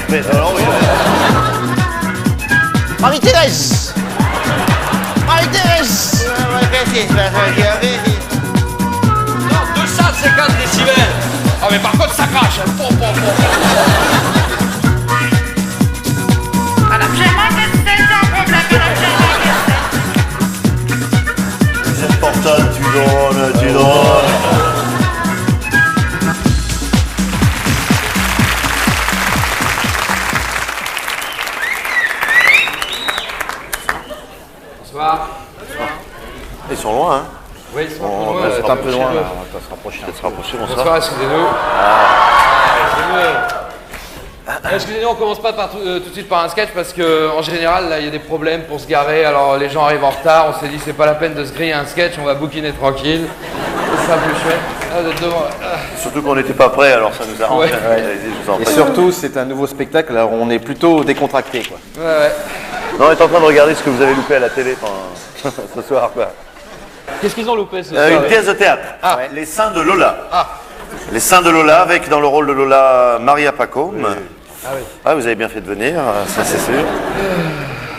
Mais alors, oui. Marie-Thérèse! Marie-Thérèse! Qu'est-ce qui se passe? Non, 250 décibels. Oh mais par contre ça crache. Hein. Madame Germaine, c'est un problème, Madame Germaine. Cette portable, tu donnes. Bonsoir. Ils sont loin, hein. Oui, ils sont On va C'est un peu loin, là. On va se rapprocher. Bonsoir. Bonsoir, excusez-nous. Excusez-nous, on commence pas tout de suite par un sketch parce que en général, là, il y a des problèmes pour se garer. Alors les gens arrivent en retard. On s'est dit c'est pas la peine de se griller un sketch. On va bouquiner tranquille. C'est ça plus chouette. Ah, vous êtes devant. Surtout qu'on n'était pas prêts, alors ça nous arrange. Ouais. Allez-y, je vous en Et prie. surtout, c'est un nouveau spectacle, alors on est plutôt décontracté, quoi. Ouais. Non, on est en train de regarder ce que vous avez loupé à la télé ce soir, quoi. Qu'est-ce qu'ils ont loupé ce soir? Une pièce de théâtre. Ah. Les Saints de Lola. Les Saints de Lola, avec dans le rôle de Lola, Maria Pacôme. Ah oui. Ah, vous avez bien fait de venir, ça c'est sûr.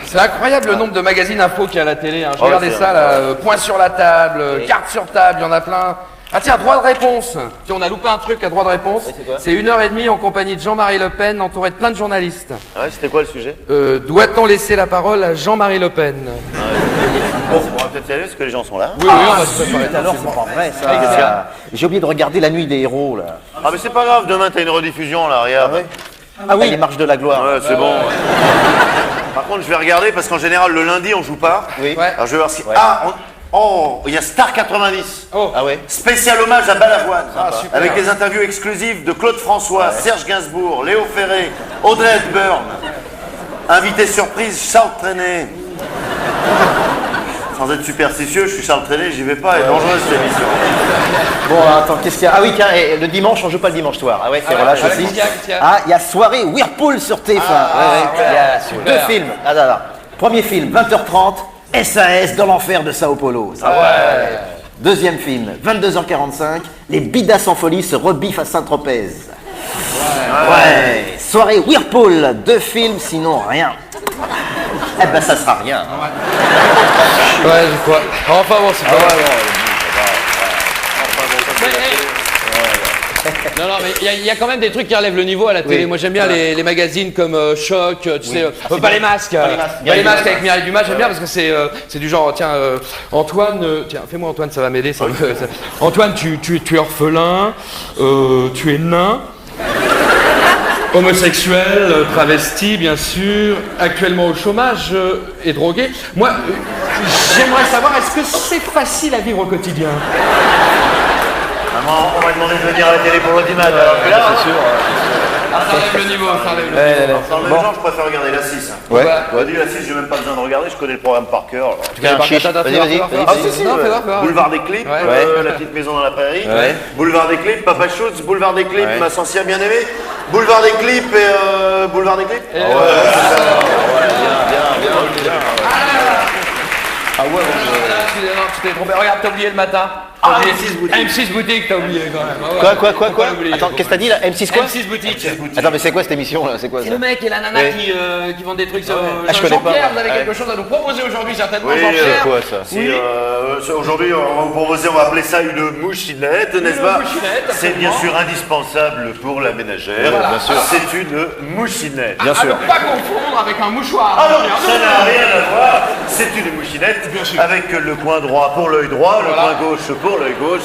C'est incroyable le nombre de magazines infos qu'il y a à la télé. Hein. Je Ouais, regardais c'est ça là, point sur la table, carte sur table, il y en a plein. Ah tiens, droit de réponse. Tiens, on a loupé un truc à droit de réponse. C'est 1h30 en compagnie de Jean-Marie Le Pen, entouré de plein de journalistes. Ah ouais, c'était quoi le sujet? Doit-on laisser la parole à Jean-Marie Le Pen? Bon, on va peut-être y aller parce que les gens sont là. Oui, on va se préparer. Alors, c'est pas vrai, ça. J'ai oublié de regarder La Nuit des Héros, là. Ah, mais c'est pas grave, demain t'as une rediffusion là, regarde. Ah oui, Les Marches de la Gloire. Ouais, c'est bon. Par contre, je vais regarder parce qu'en général, le lundi, on joue pas. Oui. Ouais. Alors je vais voir si. Ouais. Oh, il y a Star 90. Oh. Ah ouais. Spécial hommage à Balavoine. super. Avec des interviews exclusives de Claude François, Serge Gainsbourg, Léo Ferré, Audrey Hepburn. Invité surprise, Charles Trenet. Sans être superstitieux, je suis Charles Trenet, j'y vais pas, elle est dangereuse cette émission. Bon, attends, qu'est-ce qu'il y a? Ah oui, tiens, et le dimanche, on joue pas le dimanche soir. Ah ouais, c'est relâche aussi. qu'est-ce qu'il y a Ah, il y a soirée Whirlpool sur TF1. Il y a super. deux films. Ah là là. Premier film, 20h30, SAS dans l'enfer de Sao Paulo. Ça va. Deuxième film, 22h45, les bidas en folie se rebiffent à Saint-Tropez. Ouais. Soirée Whirlpool, deux films, sinon rien. Eh ben ça sera rien. Ouais, je crois. Enfin bon, c'est pas grave. Non, mais il y a quand même des trucs qui relèvent le niveau à la télé. Oui. Moi, j'aime bien les magazines comme Choc, tu sais, pas les masques. Pas les masques avec Mireille Dumas, j'aime bien parce que c'est du genre, tiens, Antoine, tiens, fais-moi Antoine, ça va m'aider. Antoine, tu es orphelin, tu es nain, homosexuel, travesti, bien sûr, actuellement au chômage et drogué. Moi, j'aimerais savoir, est-ce que c'est facile à vivre au quotidien? Maman, on m'a demandé de venir à la télé pour l'audimat, alors que là, C'est sûr. Ça relève le niveau, ça relève le niveau. dans le même genre, je préfère regarder la 6. Ouais. Bah, dis la 6, j'ai même pas besoin de regarder, je connais le programme par cœur. alors. Tu vas chiche. Vas-y. Ah si, si, Non, ouais. fais voir, fais voir. Boulevard des Clips, Ouais. La petite maison dans la prairie. Ouais. Boulevard des Clips, Papa Schutz, Boulevard des Clips, Ouais. ma sorcière bien-aimée. Boulevard des Clips et Boulevard des Clips. Ah ouais, Tu t'es trompé. Regarde, t'as oublié le matin. Ah, M6 boutique. M6 boutique, t'as oublié quand même. Ah ouais. Quoi Faut pas l'oublier. Attends, qu'est-ce que t'as dit là? M6 quoi? M6 boutique. Attends, mais c'est quoi cette émission là? C'est quoi C'est ça? le mec et la nana Ouais. qui vendent des trucs sur. Ah, je connais pas, Jean-Pierre, moi. vous avez Ouais. quelque chose à nous proposer aujourd'hui, certainement, Oui, Jean-Pierre. c'est quoi, ça? Si, aujourd'hui, on va vous proposer, on va appeler ça une mouchinette, n'est-ce pas? mouchinette, C'est bien absolument. sûr indispensable pour la ménagère. Voilà. Bien sûr. C'est une mouchinette. Bien À sûr. ne pas confondre avec un mouchoir. Ah non, Jean-Pierre. ça n'a rien à voir. C'est une mouchinette avec le coin droit pour l'œil droit, le coin gauche pour l'œil gauche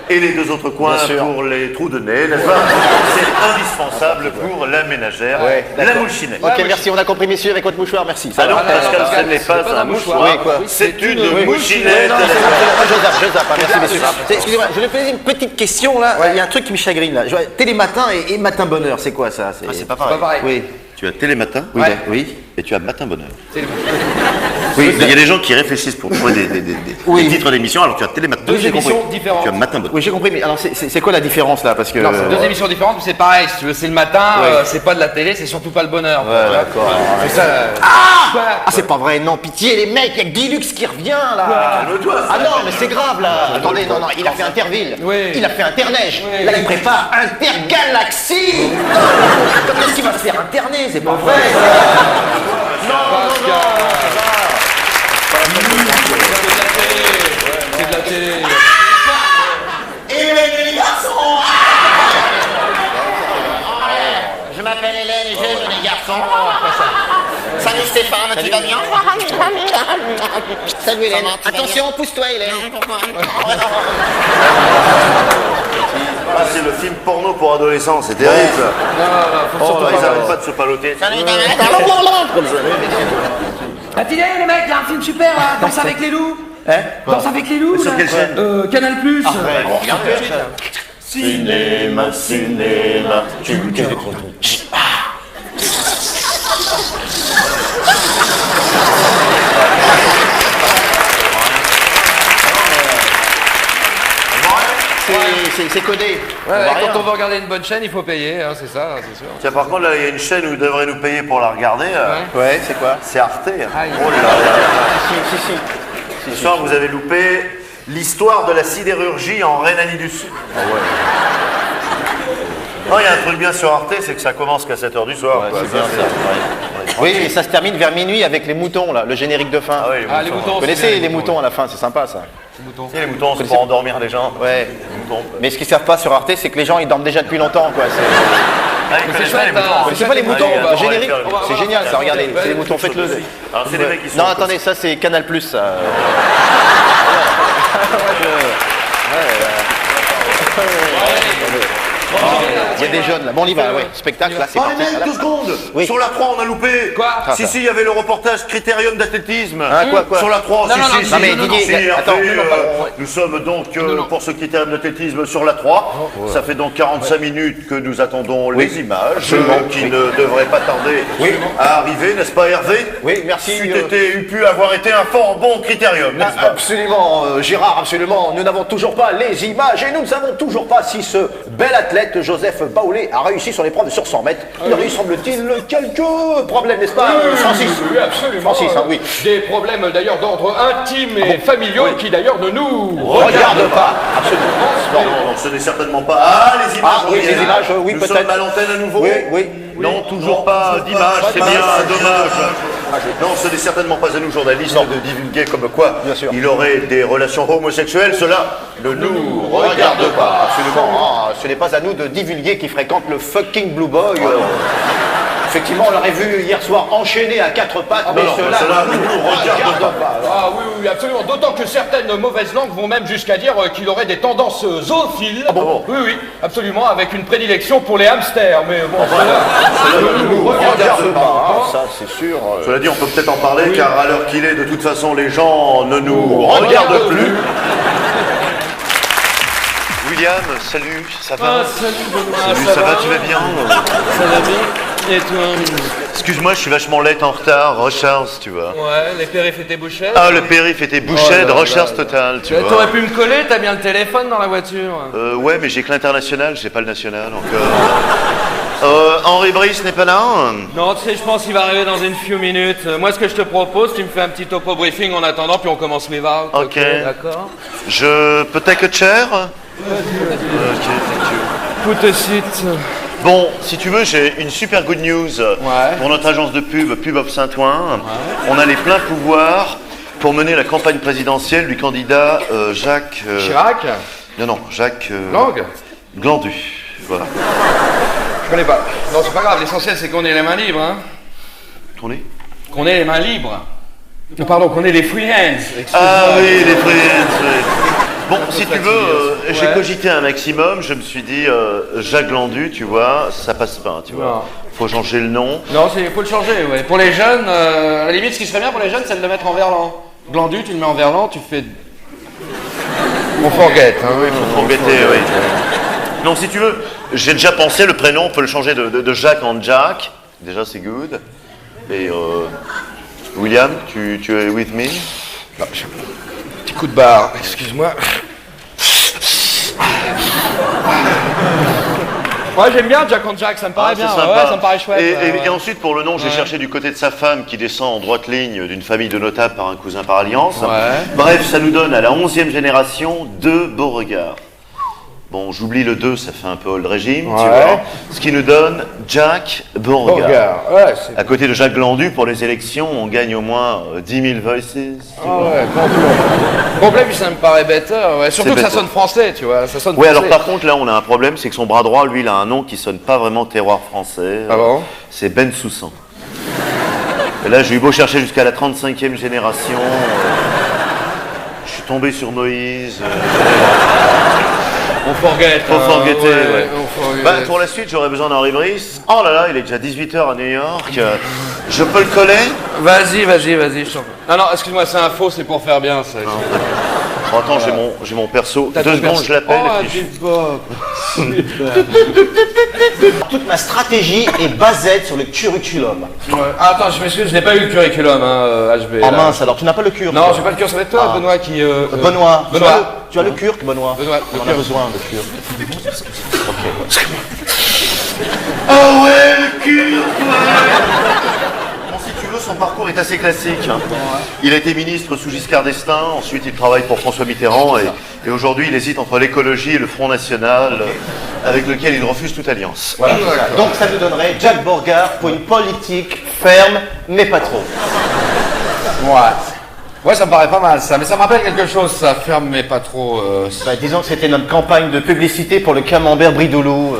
et les deux autres coins Bien sûr. pour les trous de nez, n'est-ce pas? C'est indispensable pour la ménagère, Ouais, la d'accord. mouchinette. Ok, merci, on a compris, messieurs, avec votre mouchoir, merci. Ça Ah non, va. Pascal, ce n'est c'est pas pas un un mouchoir. mouchoir, Oui, quoi. c'est une Oui. mouchinette. Non, je zappe, merci, messieurs. Excusez-moi, je vais poser une petite question là. Il y a un truc qui me chagrine là. Télématin et Matin Bonheur, c'est quoi ça? C'est pas C'est pas pareil. Oui. Tu as Télématin Oui. et tu as Matin Bonheur. C'est le- Oui, il y a des gens qui réfléchissent pour trouver des titres d'émissions alors que tu as Télématin. Deux émissions différentes. Tu as Matin Botte. Oui, j'ai compris, mais alors c'est quoi la différence là? Parce que. Non, c'est deux émissions différentes, mais c'est pareil. Si tu veux, c'est le matin, c'est pas de la télé, c'est surtout pas le bonheur. Ouais, d'accord. C'est ça. Ah, c'est pas vrai, non, pitié, les mecs, il y a Guy Lux qui revient là. Ah non, mais c'est grave là. Attendez, non, il a fait Interville. Oui. Il a fait Interneige. Oui. Là, il prépare Intergalaxie. Quand est-ce qu'il va se faire interner? C'est pas vrai. C'est de la télé. Et les garçons. Je m'appelle Hélène et j'aime les garçons. Salut Stéphane, tu vas bien? Salut Hélène. Attention, pousse-toi Hélène. Ah, c'est le film porno pour adolescents, c'est terrible. Faut surtout Ils pas. arrêtent pas de se paloter. Salut Attendez, les mecs, il y a un film super là, Danse avec les loups. Hein? Danse avec les loups. Sur là. quelle chaîne Canal Plus. Cinéma, cinéma. C'est codé. Ouais, On voit rien. quand on veut regarder une bonne chaîne, il faut payer, hein, c'est ça, c'est sûr. Tiens, par contre, là, il y a une chaîne où vous devrez nous payer pour la regarder. Ouais, c'est quoi? C'est Arte. Aïe. Oh là là. Si. Ce soir, vous avez loupé l'histoire de la sidérurgie en Rhénanie du Sud. Non, il y a un truc bien sur Arte, c'est que ça commence qu'à 7h du soir. quoi. C'est bien ça. Oui, et ça se termine vers minuit avec les moutons là, le générique de fin. Ah oui, Ah, les moutons. Vous connaissez les moutons à la fin, c'est sympa ça. Si, les moutons, c'est pour endormir les gens. Ouais. Les moutons. Mais ce qu'ils savent pas sur Arte, c'est que les gens ils dorment déjà depuis longtemps quoi. Ah, ils connaissent pas les moutons. Vous connaissez pas les moutons, Ah, le on va générique? les faire. C'est génial ça, regardez, c'est les moutons, faites-le. Alors, c'est les mecs qui sont. Non, attendez, ça c'est Canal Plus ça. Il y a des jeunes là. Bon, on y va, ouais. Spectacle là, c'est Oh les parti. mecs, 2 secondes. Oui. Sur la 3, on a loupé. Quoi Si, il y avait le reportage Critérium d'athlétisme. Hein, quoi Sur la 3, Non, si, non, si, non, si. non, mais si, Didier, si, attends, après, non, non, nous sommes donc non. pour ce Critérium d'athlétisme sur la 3. Ça fait donc 45 minutes que nous attendons les images qui ne devraient pas tarder à arriver, n'est-ce pas Hervé? Oui, merci. Eût pu avoir été un fort bon Critérium, n'est-ce pas? Absolument, Gérard, absolument. Nous n'avons toujours pas les images et nous ne savons toujours pas si ce bel athlète Joseph Baoulé a réussi sur l'épreuve sur 100 mètres. Il y aurait eu, semble-t-il, quelques problèmes, n'est-ce pas, Francis? Oui, absolument. Francis, hein, oui. Des problèmes d'ailleurs d'ordre intime et familiaux qui d'ailleurs ne nous Regarde pas. Absolument. Non, ce n'est certainement pas. Ah, les images. Ah, oui, reviennent. les images, oui, Nous peut-être. sommes à l'antenne à nouveau. Oui, oui. Non, toujours pas d'image, c'est bien dommage. Non, ce n'est certainement pas à nous, journalistes, de divulguer comme quoi Bien sûr. il aurait des relations homosexuelles. Cela ne nous regarde pas. Absolument. Ce n'est pas à nous de divulguer qui fréquente le fucking Blue Boy. Effectivement, on l'aurait vu hier soir enchaîné à 4 pattes, mais non, cela ne nous regarde pas. Ah oui, oui, absolument. D'autant que certaines mauvaises langues vont même jusqu'à dire qu'il aurait des tendances zoophiles. bon Oui, oui, absolument, avec une prédilection pour les hamsters. Mais bon, Cela ne nous regarde pas. Ah, ça, c'est sûr. Cela dit, on peut peut-être en parler, car à l'heure qu'il est, de toute façon, les gens ne nous regardent plus. William, salut, ça va? salut Benoît, Salut, ça va, tu vas bien? Ça va bien. Et toi? Excuse-moi, je suis vachement late en retard, recharge, tu vois. Ouais, les périphes étaient bouchés. Ah, le périph était bouché de recharge totale, tu vois. T'aurais pu me coller, t'as bien le téléphone dans la voiture. Ouais, mais j'ai que l'international, j'ai pas le national encore. Henri Brice n'est pas là? Non, tu sais, je pense qu'il va arriver dans une few minutes. Moi, ce que je te propose, tu me fais un petit topo briefing en attendant, puis on commence les vargs. Ok. D'accord. Je peux take a chair? Ok, thank you. Put a seat. Bon, si tu veux, j'ai une super good news pour notre agence de pub, Pub of Saint-Ouen. On a les pleins pouvoirs pour mener la campagne présidentielle du candidat Jacques... Chirac. Non, Jacques... Langue. Glandu, voilà. Je connais pas. Non, c'est pas grave, l'essentiel c'est qu'on ait les mains libres, hein. Qu'on est? Qu'on ait les mains libres. Non, pardon, qu'on ait les free hands. Excuse-moi. Ah oui, les friends, oui. Bon, si tu veux, fatigué, j'ai ouais. cogité un maximum, je me suis dit, Jacques Glandu, tu vois, ça passe pas, tu vois. Non. Faut changer le nom. Non, il faut le changer, ouais. Pour les jeunes, à la limite, ce qui serait bien pour les jeunes, c'est de le mettre en verlan. Glandu, tu le mets en verlan, tu fais... On forget, hein. Oui, faut embêter, oui. Non, si tu veux, j'ai déjà pensé, le prénom, on peut le changer de Jacques en Jack. Déjà, c'est good. Et William, tu es with me? Non, j'ai un petit coup de barre, excuse-moi. Ouais, j'aime bien Jack on Jack, ça me paraît bien. C'est sympa. Ouais, ça me paraît chouette. Et ensuite, pour le nom, j'ai cherché du côté de sa femme qui descend en droite ligne d'une famille de notables par un cousin par alliance. Ouais. Bref, ça nous donne à la 11e génération 2 Beauregard. Bon, j'oublie le 2, ça fait un peu old régime, tu vois. Ce qui nous donne Jack Beauregard. Ouais, c'est... À côté de Jacques Glandu, pour les élections, on gagne au moins 10 000 voices. Ouais, complet, puis ça me paraît better. Ouais. Surtout que ça sonne français, tu vois. Ça sonne Oui, français. alors par contre, là, on a un problème, c'est que son bras droit, lui, il a un nom qui sonne pas vraiment terroir français. Ah bon? C'est Ben Soussan. Et là, j'ai eu beau chercher jusqu'à la 35e génération. Je suis tombé sur Moïse. On forget. Faut forgetter, ouais. On forget. Bah, pour la suite, j'aurais besoin d'Henri Brice. Oh là là, il est déjà 18h à New York. Je peux le coller? Vas-y, je t'en prie. Non, excuse-moi, c'est un faux, c'est pour faire bien, ça. Oh, attends, j'ai mon perso. T'as 2 ton secondes, perso. je l'appelle. Oh, et puis Toute ma stratégie est basée sur le curriculum. Ouais. Ah, attends, je m'excuse, je n'ai pas eu le curriculum, hein, HB. Oh là. mince, alors tu n'as pas le curriculum? Non, j'ai pas le curriculum, ça va être toi, Ah. Benoît, qui... Benoît. Benoît. Tu as le curriculum, Benoît? Benoît, le On en a curriculum. besoin de curriculum. Oh ouais, le cul, Bon, si tu veux, son parcours est assez classique. Hein. Il a été ministre sous Giscard d'Estaing, ensuite il travaille pour François Mitterrand et aujourd'hui il hésite entre l'écologie et le Front National, avec lequel il refuse toute alliance. Voilà. Donc ça nous donnerait Jack Beauregard pour une politique ferme, mais pas trop. Ouais, ça me paraît pas mal, ça. Mais ça me rappelle quelque chose, ça. Ferme, mais pas trop... Bah, disons que c'était notre campagne de publicité pour le camembert Bridoulou.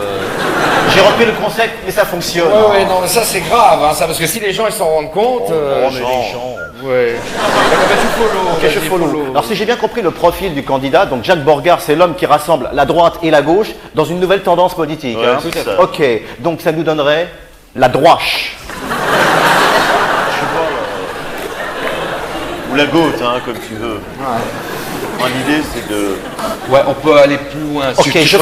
J'ai repris le concept, mais ça fonctionne. Ouais, non, mais ça c'est grave, hein, ça, parce que si les gens ils s'en rendent compte... mais les gens. Ouais. Ok, je follow. Alors si j'ai bien compris le profil du candidat, donc Jack Beauregard, c'est l'homme qui rassemble la droite et la gauche dans une nouvelle tendance politique. Ouais, hein. tout à fait. Ok, donc ça nous donnerait la droite. Ou la goutte, hein, comme tu veux. L'idée c'est de... Ouais, on peut aller plus loin. Ok, je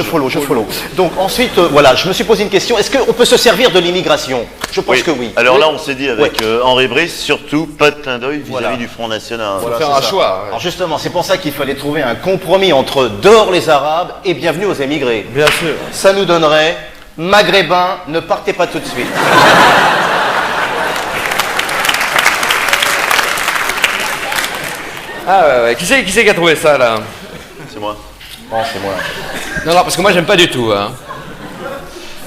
follow. Donc ensuite, voilà, je me suis posé une question. Est-ce qu'on peut se servir de l'immigration? Je pense que oui. Alors là, on s'est dit avec Henri Brice, surtout pas de clin d'œil vis-à-vis Voilà. du Front National. Faut faire un choix. Alors justement, c'est pour ça qu'il fallait trouver un compromis entre dehors les Arabes et bienvenue aux émigrés. Bien sûr. Ça nous donnerait Maghrébins, ne partez pas tout de suite. Ah ouais. Qui c'est qui a trouvé ça, là? C'est moi. Bon, c'est moi. Non, parce que moi j'aime pas du tout, hein.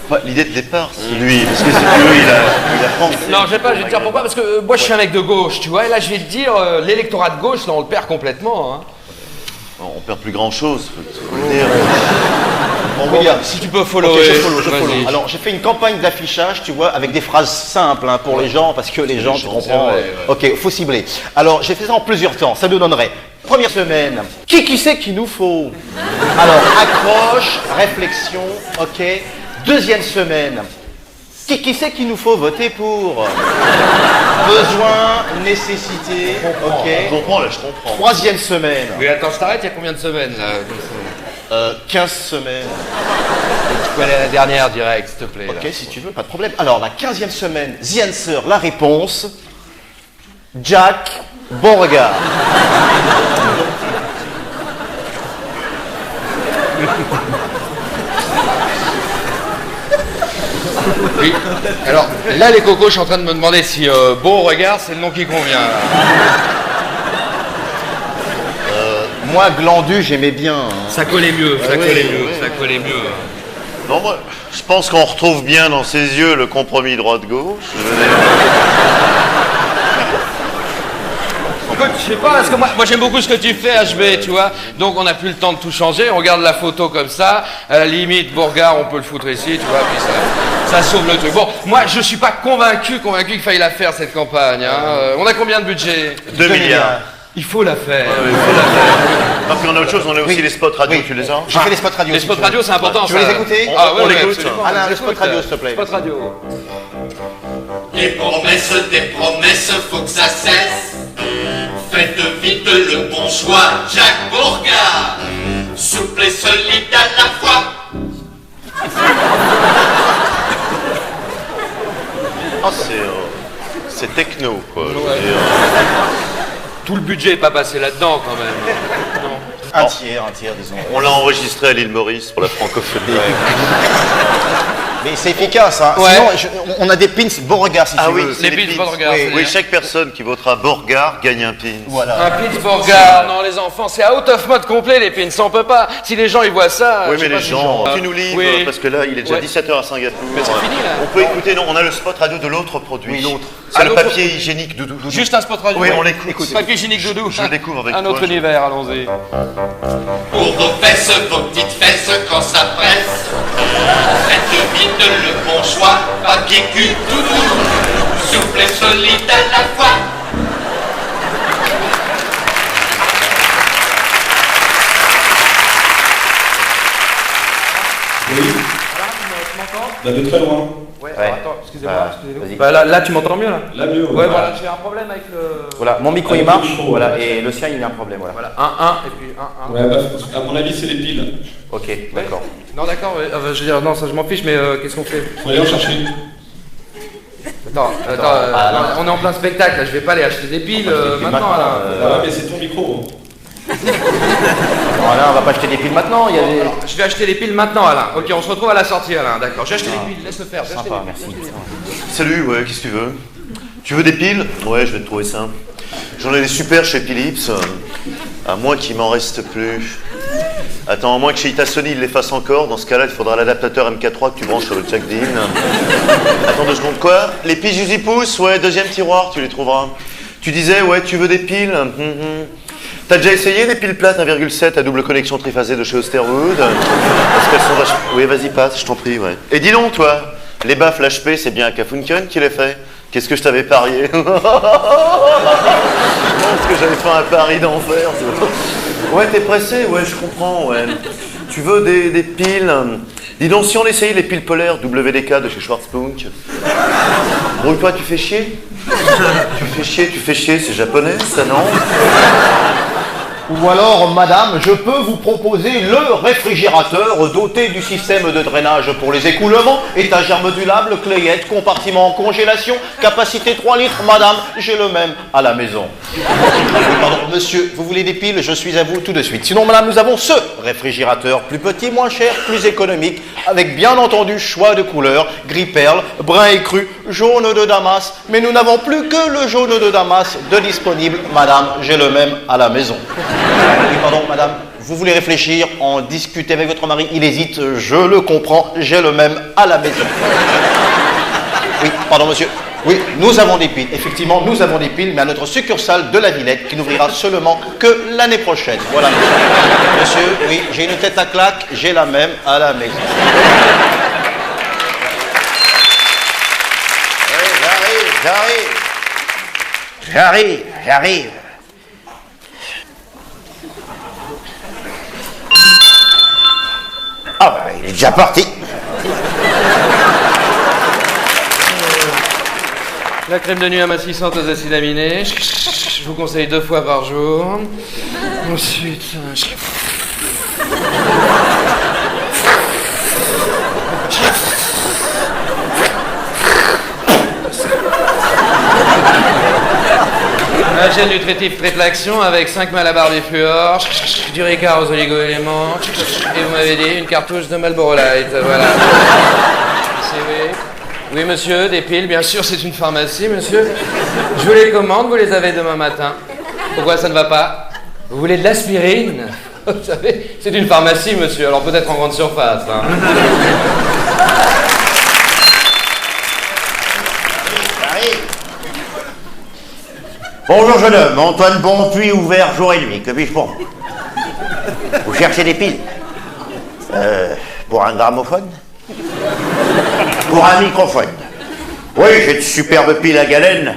Enfin, l'idée de départ, c'est lui, parce que si tu veux, il a pensé. Non, je vais pas, je vais te dire pourquoi, parce que moi je suis un mec de gauche, tu vois, et là je vais te dire, l'électorat de gauche, là on le perd complètement, hein. On perd plus grand-chose, faut le dire. Bon, William, Si tu peux ok, follower. je follow. Vas-y. Alors, j'ai fait une campagne d'affichage, tu vois, avec des phrases simples hein, pour les gens, parce que les gens, tu comprends. vrai, Ok, faut cibler. Alors, j'ai fait ça en plusieurs temps. Ça nous donnerait, première semaine, qui c'est qu'il nous faut? Alors, accroche, réflexion, ok. Deuxième semaine, qui c'est qu'il nous faut voter pour? Besoin, nécessité, Je ok. comprends, là, je comprends. Troisième semaine, Mais attends, je t'arrête, il y a combien de semaines, là? 15 semaines. Tu peux aller à la dernière direct, s'il te plaît. là. Ok, si tu veux, pas de problème. Alors, la 15e semaine, The Answer, la réponse. Jack Beauregard. Oui. Alors, là, les cocos, je suis en train de me demander si Beauregard, c'est le nom qui convient. Là. Moi, Glandu, j'aimais bien. hein. Ça collait mieux, ça oui, collait oui, mieux, oui. ça collait mieux. Non, moi, je pense qu'on retrouve bien dans ses yeux le compromis droite-gauche. Écoute, je sais pas, parce que moi j'aime beaucoup ce que tu fais, HB, tu vois. Donc on n'a plus le temps de tout changer, on regarde la photo comme ça, à la limite, Beauregard, on peut le foutre ici, tu vois, puis ça sauve le truc. Bon, moi je suis pas convaincu qu'il faille la faire cette campagne. Hein. On a combien de budget? 2 milliards. Il faut la faire. Ah, puis on a autre chose, on a aussi Oui. les spots radio, Oui. tu les as? J'ai fait les spots radio. Les si spots tu veux. radio, c'est important. Tu veux ça. les écouter On ouais, l'écoute. absolument. Alain, les Écoute, spots radio, s'il te plaît. Spots radio. Des promesses, faut que ça cesse. Faites vite le bon choix, Jack Beauregard. Souple et solide à la fois. Ah, c'est c'est techno, quoi. Ouais. Tout le budget est pas passé là-dedans, quand même. Non. Un tiers, disons. On l'a enregistré à l'île Maurice pour la francophonie. Mais c'est efficace, hein. Ouais. Sinon, on a des pins Beauregard, si Ah tu oui, veux. c'est Les les pins pins. Beauregard, Oui, c'est-à-dire chaque personne qui votera Beauregard gagne un pin. Voilà. Un pins Beauregard, non les enfants, c'est out of mode complet les pins, on peut pas. Si les gens ils voient ça. Oui, je sais mais pas les si gens, genre- tu nous livres, Oui. parce que là, il est déjà Ouais. 17h à Singapour. Mais c'est fini, là. On peut écouter, non, on a le spot radio de l'autre produit. Oui, l'autre. C'est Ah, le l'autre papier hygiénique Doudou. Juste un spot radio. Oui, ouais. on l'écoute. Papier hygiénique doudou. Je le découvre avec un toi, autre je- univers, allons-y. Pour vos fesses, vos petites fesses, quand ça presse, faites vite le bon choix, papier cul doudou, souple et solide à la fois. Bah, de très loin. Ouais, Ouais. attends, excusez-moi, Bah, excusez-nous. vas-y. Bah, là, tu m'entends mieux là. Là, mieux. Ouais, voilà, j'ai un problème avec le. Voilà, mon micro il Avec marche, le micro, voilà, ouais. et le sien il a un problème, voilà. Voilà, 1, et puis 1. Ouais, bah, à mon avis, c'est les piles. Ok, d'accord. Non, d'accord, ouais, je veux dire, non, ça je m'en fiche, mais qu'est-ce qu'on fait? Faut aller en chercher. Attends, on est en plein spectacle, là, je vais pas aller acheter des piles maintenant, là. Ah, mais c'est ton micro. Voilà, on va pas acheter des piles maintenant, il y a des... Je vais acheter les piles maintenant, Alain. Ok, on se retrouve à la sortie, Alain, d'accord. J'ai acheté les piles, laisse-le faire. j'ai acheté Sympa, les piles, merci. laisse-les faire. Salut, ouais, qu'est-ce que tu veux? Tu veux des piles? Ouais, je vais te trouver ça. J'en ai des super chez Philips, à moins qu'il m'en reste plus. Attends, à moins que chez Itasony il les fasse encore, dans ce cas-là, il faudra l'adaptateur MK3 que tu branches sur le Jack Dean. Attends 2 secondes, quoi? Les piles Usy Pouce? Ouais, deuxième tiroir, tu les trouveras. Tu disais, ouais, tu veux des piles? T'as déjà essayé des piles plates 1,7 à double connexion triphasée de chez Osterwood? Parce qu'elles sont vachement... Oui, vas-y, passe, je t'en prie, ouais. Et dis donc, toi, les baffles HP, c'est bien Kafunken qui les fait? Qu'est-ce que je t'avais parié? Parce que j'avais fait un pari d'enfer. Ouais, t'es pressé? Ouais, je comprends, ouais. Tu veux des piles? Dis donc, si on essayait les piles polaires WDK de chez Schwarzpunk. Brouille-toi, tu fais chier? Tu fais chier, c'est japonais, ça, non? Ou alors, madame, je peux vous proposer le réfrigérateur doté du système de drainage pour les écoulements, étagère modulable, clayette, compartiment en congélation, capacité 3 litres, madame, j'ai le même à la maison. Oui, pardon, monsieur, vous voulez des piles? Je suis à vous tout de suite. Sinon, madame, nous avons ce réfrigérateur, plus petit, moins cher, plus économique, avec bien entendu choix de couleurs, gris perle, brun écru, jaune de Damas, mais nous n'avons plus que le jaune de Damas de disponible, madame, j'ai le même à la maison. Oui, pardon, madame, vous voulez réfléchir, en discuter avec votre mari, il hésite, je le comprends, j'ai le même à la maison. Oui, pardon, monsieur. Oui, nous avons des piles, effectivement, nous avons des piles, mais à notre succursale de la Villette, qui n'ouvrira seulement que l'année prochaine. Voilà. Monsieur, oui, j'ai une tête à claque, j'ai la même à la maison. Oui, j'arrive. Ah bah, il est déjà parti. La crème de nuit amincissante aux acides aminés. Je vous conseille 2 fois par jour. Ensuite. Un gel nutritif triple action avec 5 Malabar du fluor, du Ricard aux oligo-éléments, et vous m'avez dit une cartouche de Marlboro Light, voilà. Oui. Oui, monsieur, des piles, bien sûr, c'est une pharmacie, monsieur. Je vous les commande, vous les avez demain matin. Pourquoi ça ne va pas? Vous voulez de l'aspirine? Vous savez, c'est une pharmacie, monsieur, alors peut-être en grande surface. Hein. Bonjour jeune homme, Antoine Bonpuis ouvert jour et nuit, que puis-je pour vous? Vous cherchez des piles? Pour un gramophone? Pour un microphone? Oui, j'ai de superbes piles à galène.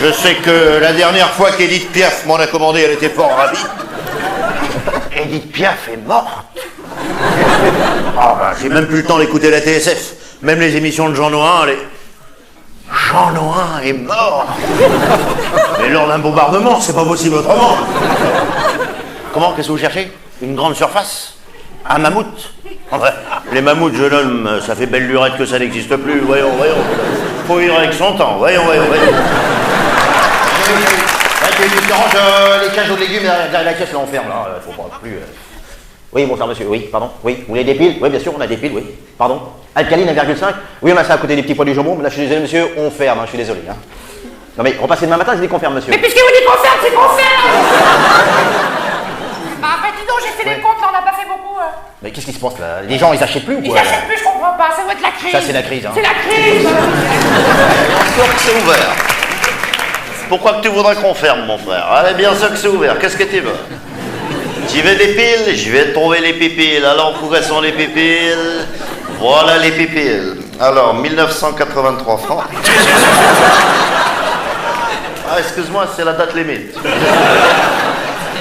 Je sais que la dernière fois qu'Edith Piaf m'en a commandé, elle était fort ravie. Edith Piaf est morte? Ah ben, j'ai même plus le temps d'écouter la TSF. Même les émissions de Jean Noin, Jean Noin est mort. Mais lors d'un bombardement, c'est pas possible autrement. Comment, qu'est-ce que vous cherchez? Une grande surface? Un mammouth? Enfin, les mammouths, jeune homme, ça fait belle lurette que ça n'existe plus. Voyons. Faut vivre avec son temps. Voyons. Tu ranges les cages aux légumes derrière la caisse, là, on ferme, là. Faut pas plus... Oui, bonsoir, monsieur. Oui, pardon. Oui, vous voulez des piles? Oui, bien sûr, on a des piles, oui. Pardon. Alcaline 1,5? Oui, on a ça à côté des petits pois du jambon, mais là, je suis désolé, monsieur, on ferme, hein, je suis désolé. Hein. Non, mais repassez demain matin, je dis qu'on ferme, monsieur. Mais puisque vous dites qu'on ferme, c'est qu'on ferme. Bah, en fait, dis donc, j'ai fait les comptes, là, on n'a pas fait beaucoup. Mais qu'est-ce qui se passe, là? Les gens, ils achètent plus ou Ils quoi? achètent plus, je comprends pas, ça doit être la crise. Ça, c'est la crise, hein. C'est la crise. Sûr que c'est ouvert. Pourquoi que tu voudrais qu'on ferme, mon frère? Allez, bien sûr que c'est ouvert. Qu'est-ce que tu veux? J'y vais des piles, je vais trouver les pipiles. Alors, où sont les pipiles? Voilà les pipiles. Alors, 1983 francs. Ah, excuse-moi, c'est la date limite.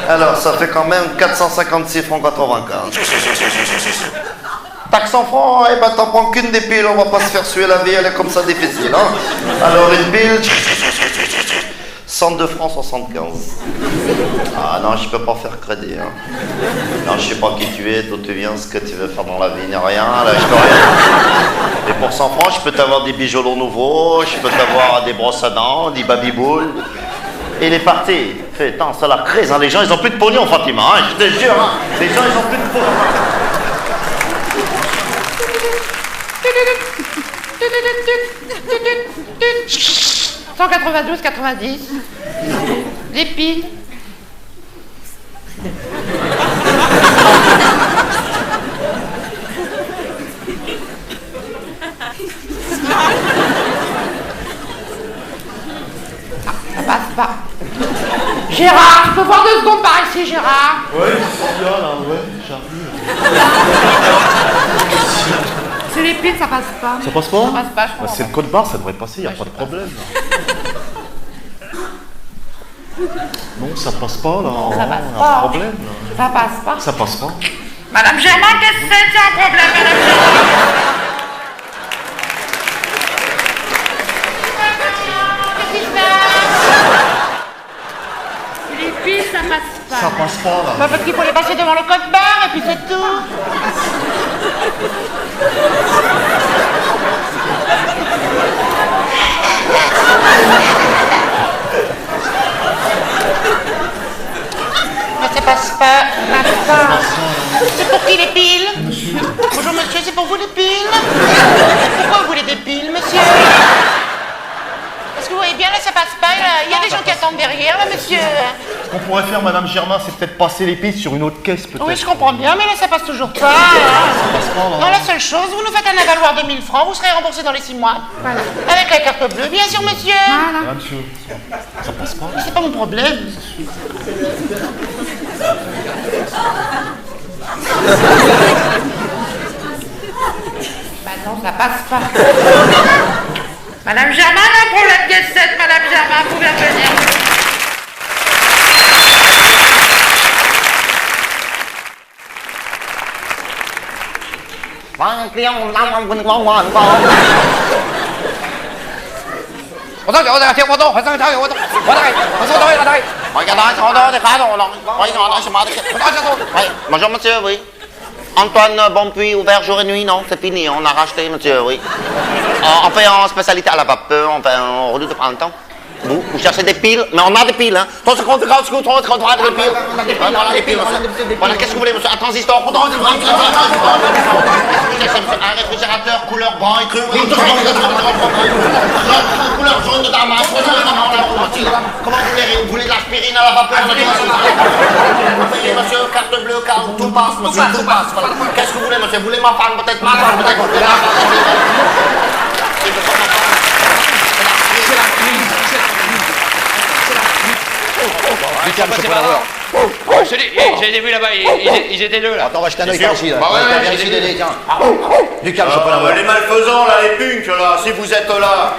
Alors, ça fait quand même 456 francs 95. Taxe en francs, eh ben t'en prends qu'une des piles, on va pas se faire suer la vie, elle est comme ça difficile, hein. Alors, une pile... 102 francs 75. Ah non, je peux pas faire crédit. Hein. Non, je sais pas qui tu es, d'où tu viens, ce que tu veux faire dans la vie, ni rien. Là, je peux rien. Et pour 100 francs, je peux t'avoir des bijoux nouveaux, je peux t'avoir des brosses à dents, des babyboules. Et il est parti. Fait, attends, c'est la crise, hein. Les gens, ils ont plus de pognon, Fatima. Hein. Je te jure, hein. Les gens, ils ont plus de pognon. 192,90. Les piles. Ça passe pas. Gérard, tu peux voir 2 secondes par ici, Gérard? Ouais, c'est bien là, ouais, j'arrive. C'est les piles, ça passe pas. Ça passe pas? Ça passe pas, je crois. C'est le code barre, ça devrait passer, y a pas de problème. Non, ça passe pas là. Ça passe y a pas. un problème là. Ça passe pas. Ça passe pas. Madame Germain, qu'est-ce que c'est? C'est un problème, Madame Germain. Qu'est-ce qui se passe? Les piles, ça passe pas. Ça passe pas là. Bah parce qu'il faut les passer devant le code barre et puis c'est tout. Mais ça passe pas. C'est pour qui les piles? Bonjour monsieur, c'est pour vous les piles? Pourquoi vous voulez des piles, monsieur? Parce que vous voyez bien là, ça passe pas. Il y a des gens qui attendent derrière, là, monsieur. Ce qu'on pourrait faire, Madame Germain, c'est peut-être passer les pistes sur une autre caisse, peut-être. Oui, je comprends bien, mais là, ça passe toujours pas. Non, la seule chose, vous nous faites un avaloir de 1000 francs, vous serez remboursé dans les 6 mois. Voilà. Avec la carte bleue, bien sûr, monsieur. Ah, monsieur, ça passe pas. Mais c'est pas mon problème. Bah non, ça passe pas. Madame Germain, un problème des 7, Madame Germain, vous pouvez venir. Bonjour monsieur, oui. Antoine Bonpuis, ouvert jour et nuit, non, c'est fini, on a racheté monsieur, oui. On fait en spécialité à la vapeur, on fait en redoute de printemps. Vous cherchez des piles, mais on a des piles, hein. Des piles. Voilà, qu'est-ce que vous voulez, monsieur? Un transistor, un réfrigérateur couleur brun et cru, couleur jaune de damas. Comment vous voulez? Vous voulez de l'aspirine à la vapeur? Vous voyez, monsieur, carte bleue, tout passe, monsieur, tout passe. Voilà. Qu'est-ce que vous voulez, monsieur? Vous voulez ma femme, peut-être ma femme, peut-être. Du calme, c'est pas l'avoir. Je te dis, je les ai vus là-bas, ils étaient 2 là. Attends, on va jeter un œil par ici, là. Bah ouais, On va j'ai vérifier des- les tiens. Du calme, je peux l'avoir. Les malfaisants, là, les punks, là, si vous êtes là,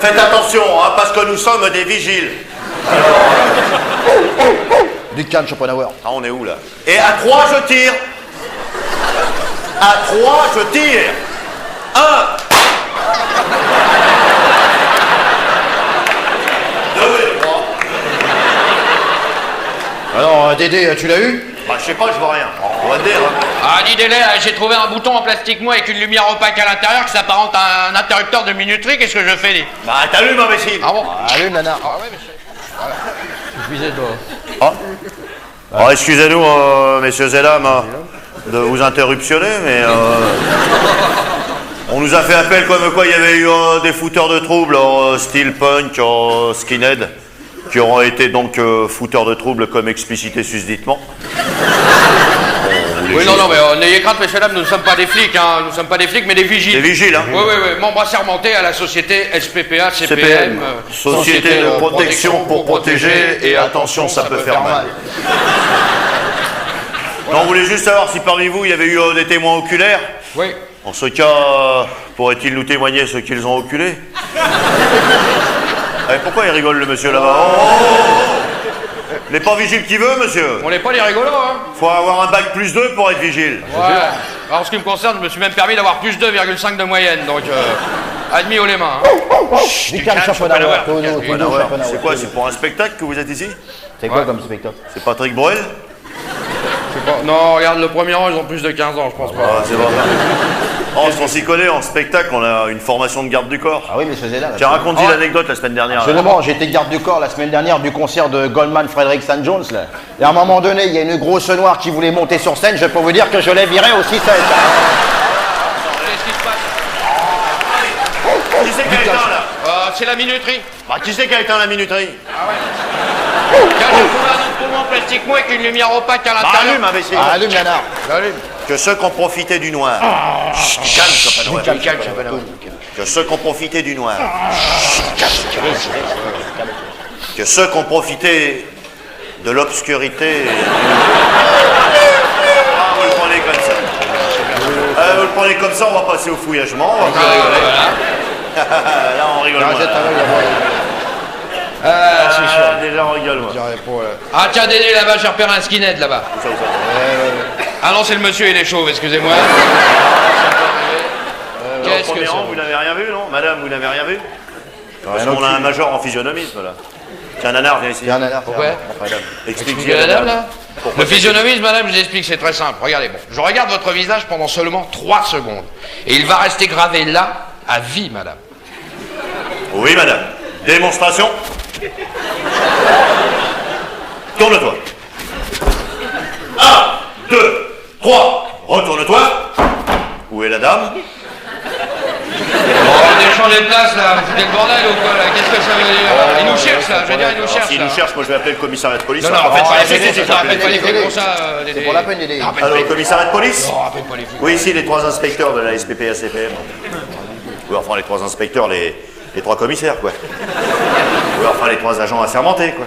faites attention, hein, parce que nous sommes des vigiles. Du calme, Schopenhauer. Ah, on est où, là? Et à 3, je tire. À 3, je tire. 1. 2 et 3. Alors, Dédé, tu l'as eu? Bah, je sais pas, je vois rien. On va dire, hein. Ah, dis délai, j'ai trouvé un bouton en plastique mou avec une lumière opaque à l'intérieur qui s'apparente à un interrupteur de minuterie. Qu'est-ce que je fais, dis? Bah, t'allumes, imbécile. Ah bon? Allez, nana. Ah ouais, mais Excusez-moi. Oh, excusez-nous, messieurs et dames, de vous interruptionner, mais on nous a fait appel comme quoi il y avait eu des fouteurs de troubles, style punk, skinhead, qui auront été donc fouteurs de troubles comme explicité susditement. Oui, non, mais n'ayez crainte, messieurs, dames, nous ne sommes pas des flics, hein. Nous ne sommes pas des flics, mais des vigiles. Des vigiles, hein. Oui, membres assermentés à la société SPPA, CPM. Société de protection pour protéger, et attention, ça peut faire mal. Non, on voulait juste savoir si parmi vous, il y avait eu des témoins oculaires. Oui. En ce cas, pourraient-ils nous témoigner ce qu'ils ont oculé? Pourquoi il rigole, le monsieur là-bas? Il n'est pas vigile qui veut, monsieur. On n'est pas les rigolos, hein. Faut avoir un bac +2 pour être vigile. Ouais. Alors, en ce qui me concerne, je me suis même permis d'avoir plus 2,5 de moyenne, donc admis haut les mains. Hein. Du calme, championnat. C'est quoi? C'est pour un spectacle que vous êtes ici? C'est quoi comme spectacle? C'est Patrick Bruel? Non, regarde, le premier rang, ils ont plus de 15 ans, je pense pas. Ah, c'est vrai. Oh, on s'y connaît, en spectacle, on a une formation de garde du corps. Ah oui, mais c'est là. Tiens, raconte-y l'anecdote la semaine dernière. Absolument, j'étais garde du corps la semaine dernière du concert de Goldman Frederick St. Jones. Là. Et à un moment donné, il y a une grosse noire qui voulait monter sur scène. Je peux vous dire que je l'ai virée aussi sec. Qu'est-ce qui se passe? Qui c'est qui a éteint, là? C'est la minuterie. Bah, qui c'est qui a éteint la minuterie? Ah ouais. Tiens, j'ai trouvé un autre poumon en plastique mou avec une lumière opaque à l'intérieur. Allume, imbécile. Allume, Yanard. Allume. Que ceux qui ont profité du noir. Calme, Chapanois. Que ceux qui ont profité du noir. Que ceux qui ont profité de l'obscurité. Ah, vous le prenez comme ça. Vous le prenez comme ça, on va passer au fouillagement. On va plus rigoler. Là, on rigole moins. C'est sûr. Déjà, on rigole moins. Ah, tiens, Dédé, là-bas, j'ai repéré un skinhead, là-bas. Ah non, c'est le monsieur, il est chauve, excusez-moi. Qu'est-ce que c'est? Vous n'avez rien vu, non? Madame, vous n'avez rien vu? Parce qu'on a un major en physionomisme, là. Tiens, Nanar, viens ici. Pourquoi? Explique-y à la dame, madame. là. Le physionomisme, madame, je vous explique, c'est très simple. Regardez, bon, je regarde votre visage pendant seulement 3 secondes. Et il va rester gravé là, à vie, madame. Oui, madame. Démonstration. Tourne-toi. 1, 2, 3. Retourne-toi. Où est la dame? On est changé de place, là. Vous foutez le bordel ou quoi, là? Qu'est-ce que ça veut dire? Il nous cherche, là. Je veux dire, il nous cherche, S'il là. nous cherche, moi je vais appeler le commissariat de police. Non, hein. faites pas les si, flics, faites pas les flics pour ça, Dédé. C'est pour la peine, Dédé. Alors, le commissariat de police? Non, faites pas les flics. Oui, ici, les 3 inspecteurs de la SPPA CPM. Oui, enfin, les 3 inspecteurs, les 3 commissaires, quoi. Oui, enfin, les 3 agents assermentés, quoi.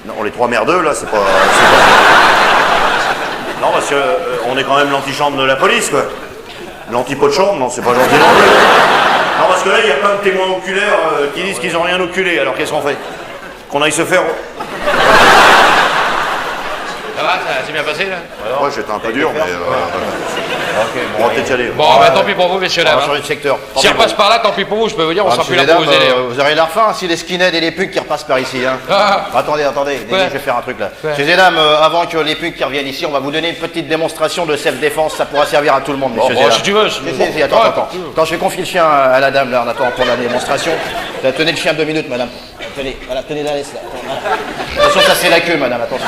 Non, les 3 merdeux, là, c'est pas... Non, parce que on est quand même l'antichambre de la police, quoi. L'antipot de chambre, non, c'est pas gentil non plus. Non, parce que là, il y a plein de témoins oculaires qui disent qu'ils ont rien oculé, alors qu'est-ce qu'on fait? Qu'on aille se faire... Ça va, ça s'est bien passé, là? Ouais, j'étais un peu dur, mais... on va peut-être y aller. Bon, bah tant pis pour vous, messieurs, On va dames. changer de secteur. Si on repasse par là, tant pis pour vous, je peux vous dire, on sera plus là Mesdames, pour vous aider. vous aurez l'air fin si les skinheads et les pugs qui repassent par ici. Hein. Ah. Attendez, Dédé, Ouais. je vais faire un truc là. Ouais. Messieurs et dames, avant que les pugs qui reviennent ici, on va vous donner une petite démonstration de self-défense. Ça pourra servir à tout le monde, messieurs et dames. si tu veux. Si, attends. Quand je vais confier le chien à la dame, là, en attendant pour la démonstration. Tenez le chien 2 minutes, madame. Tenez, voilà, tenez la laisse là. Voilà. Attention, ça c'est la queue, madame, attention.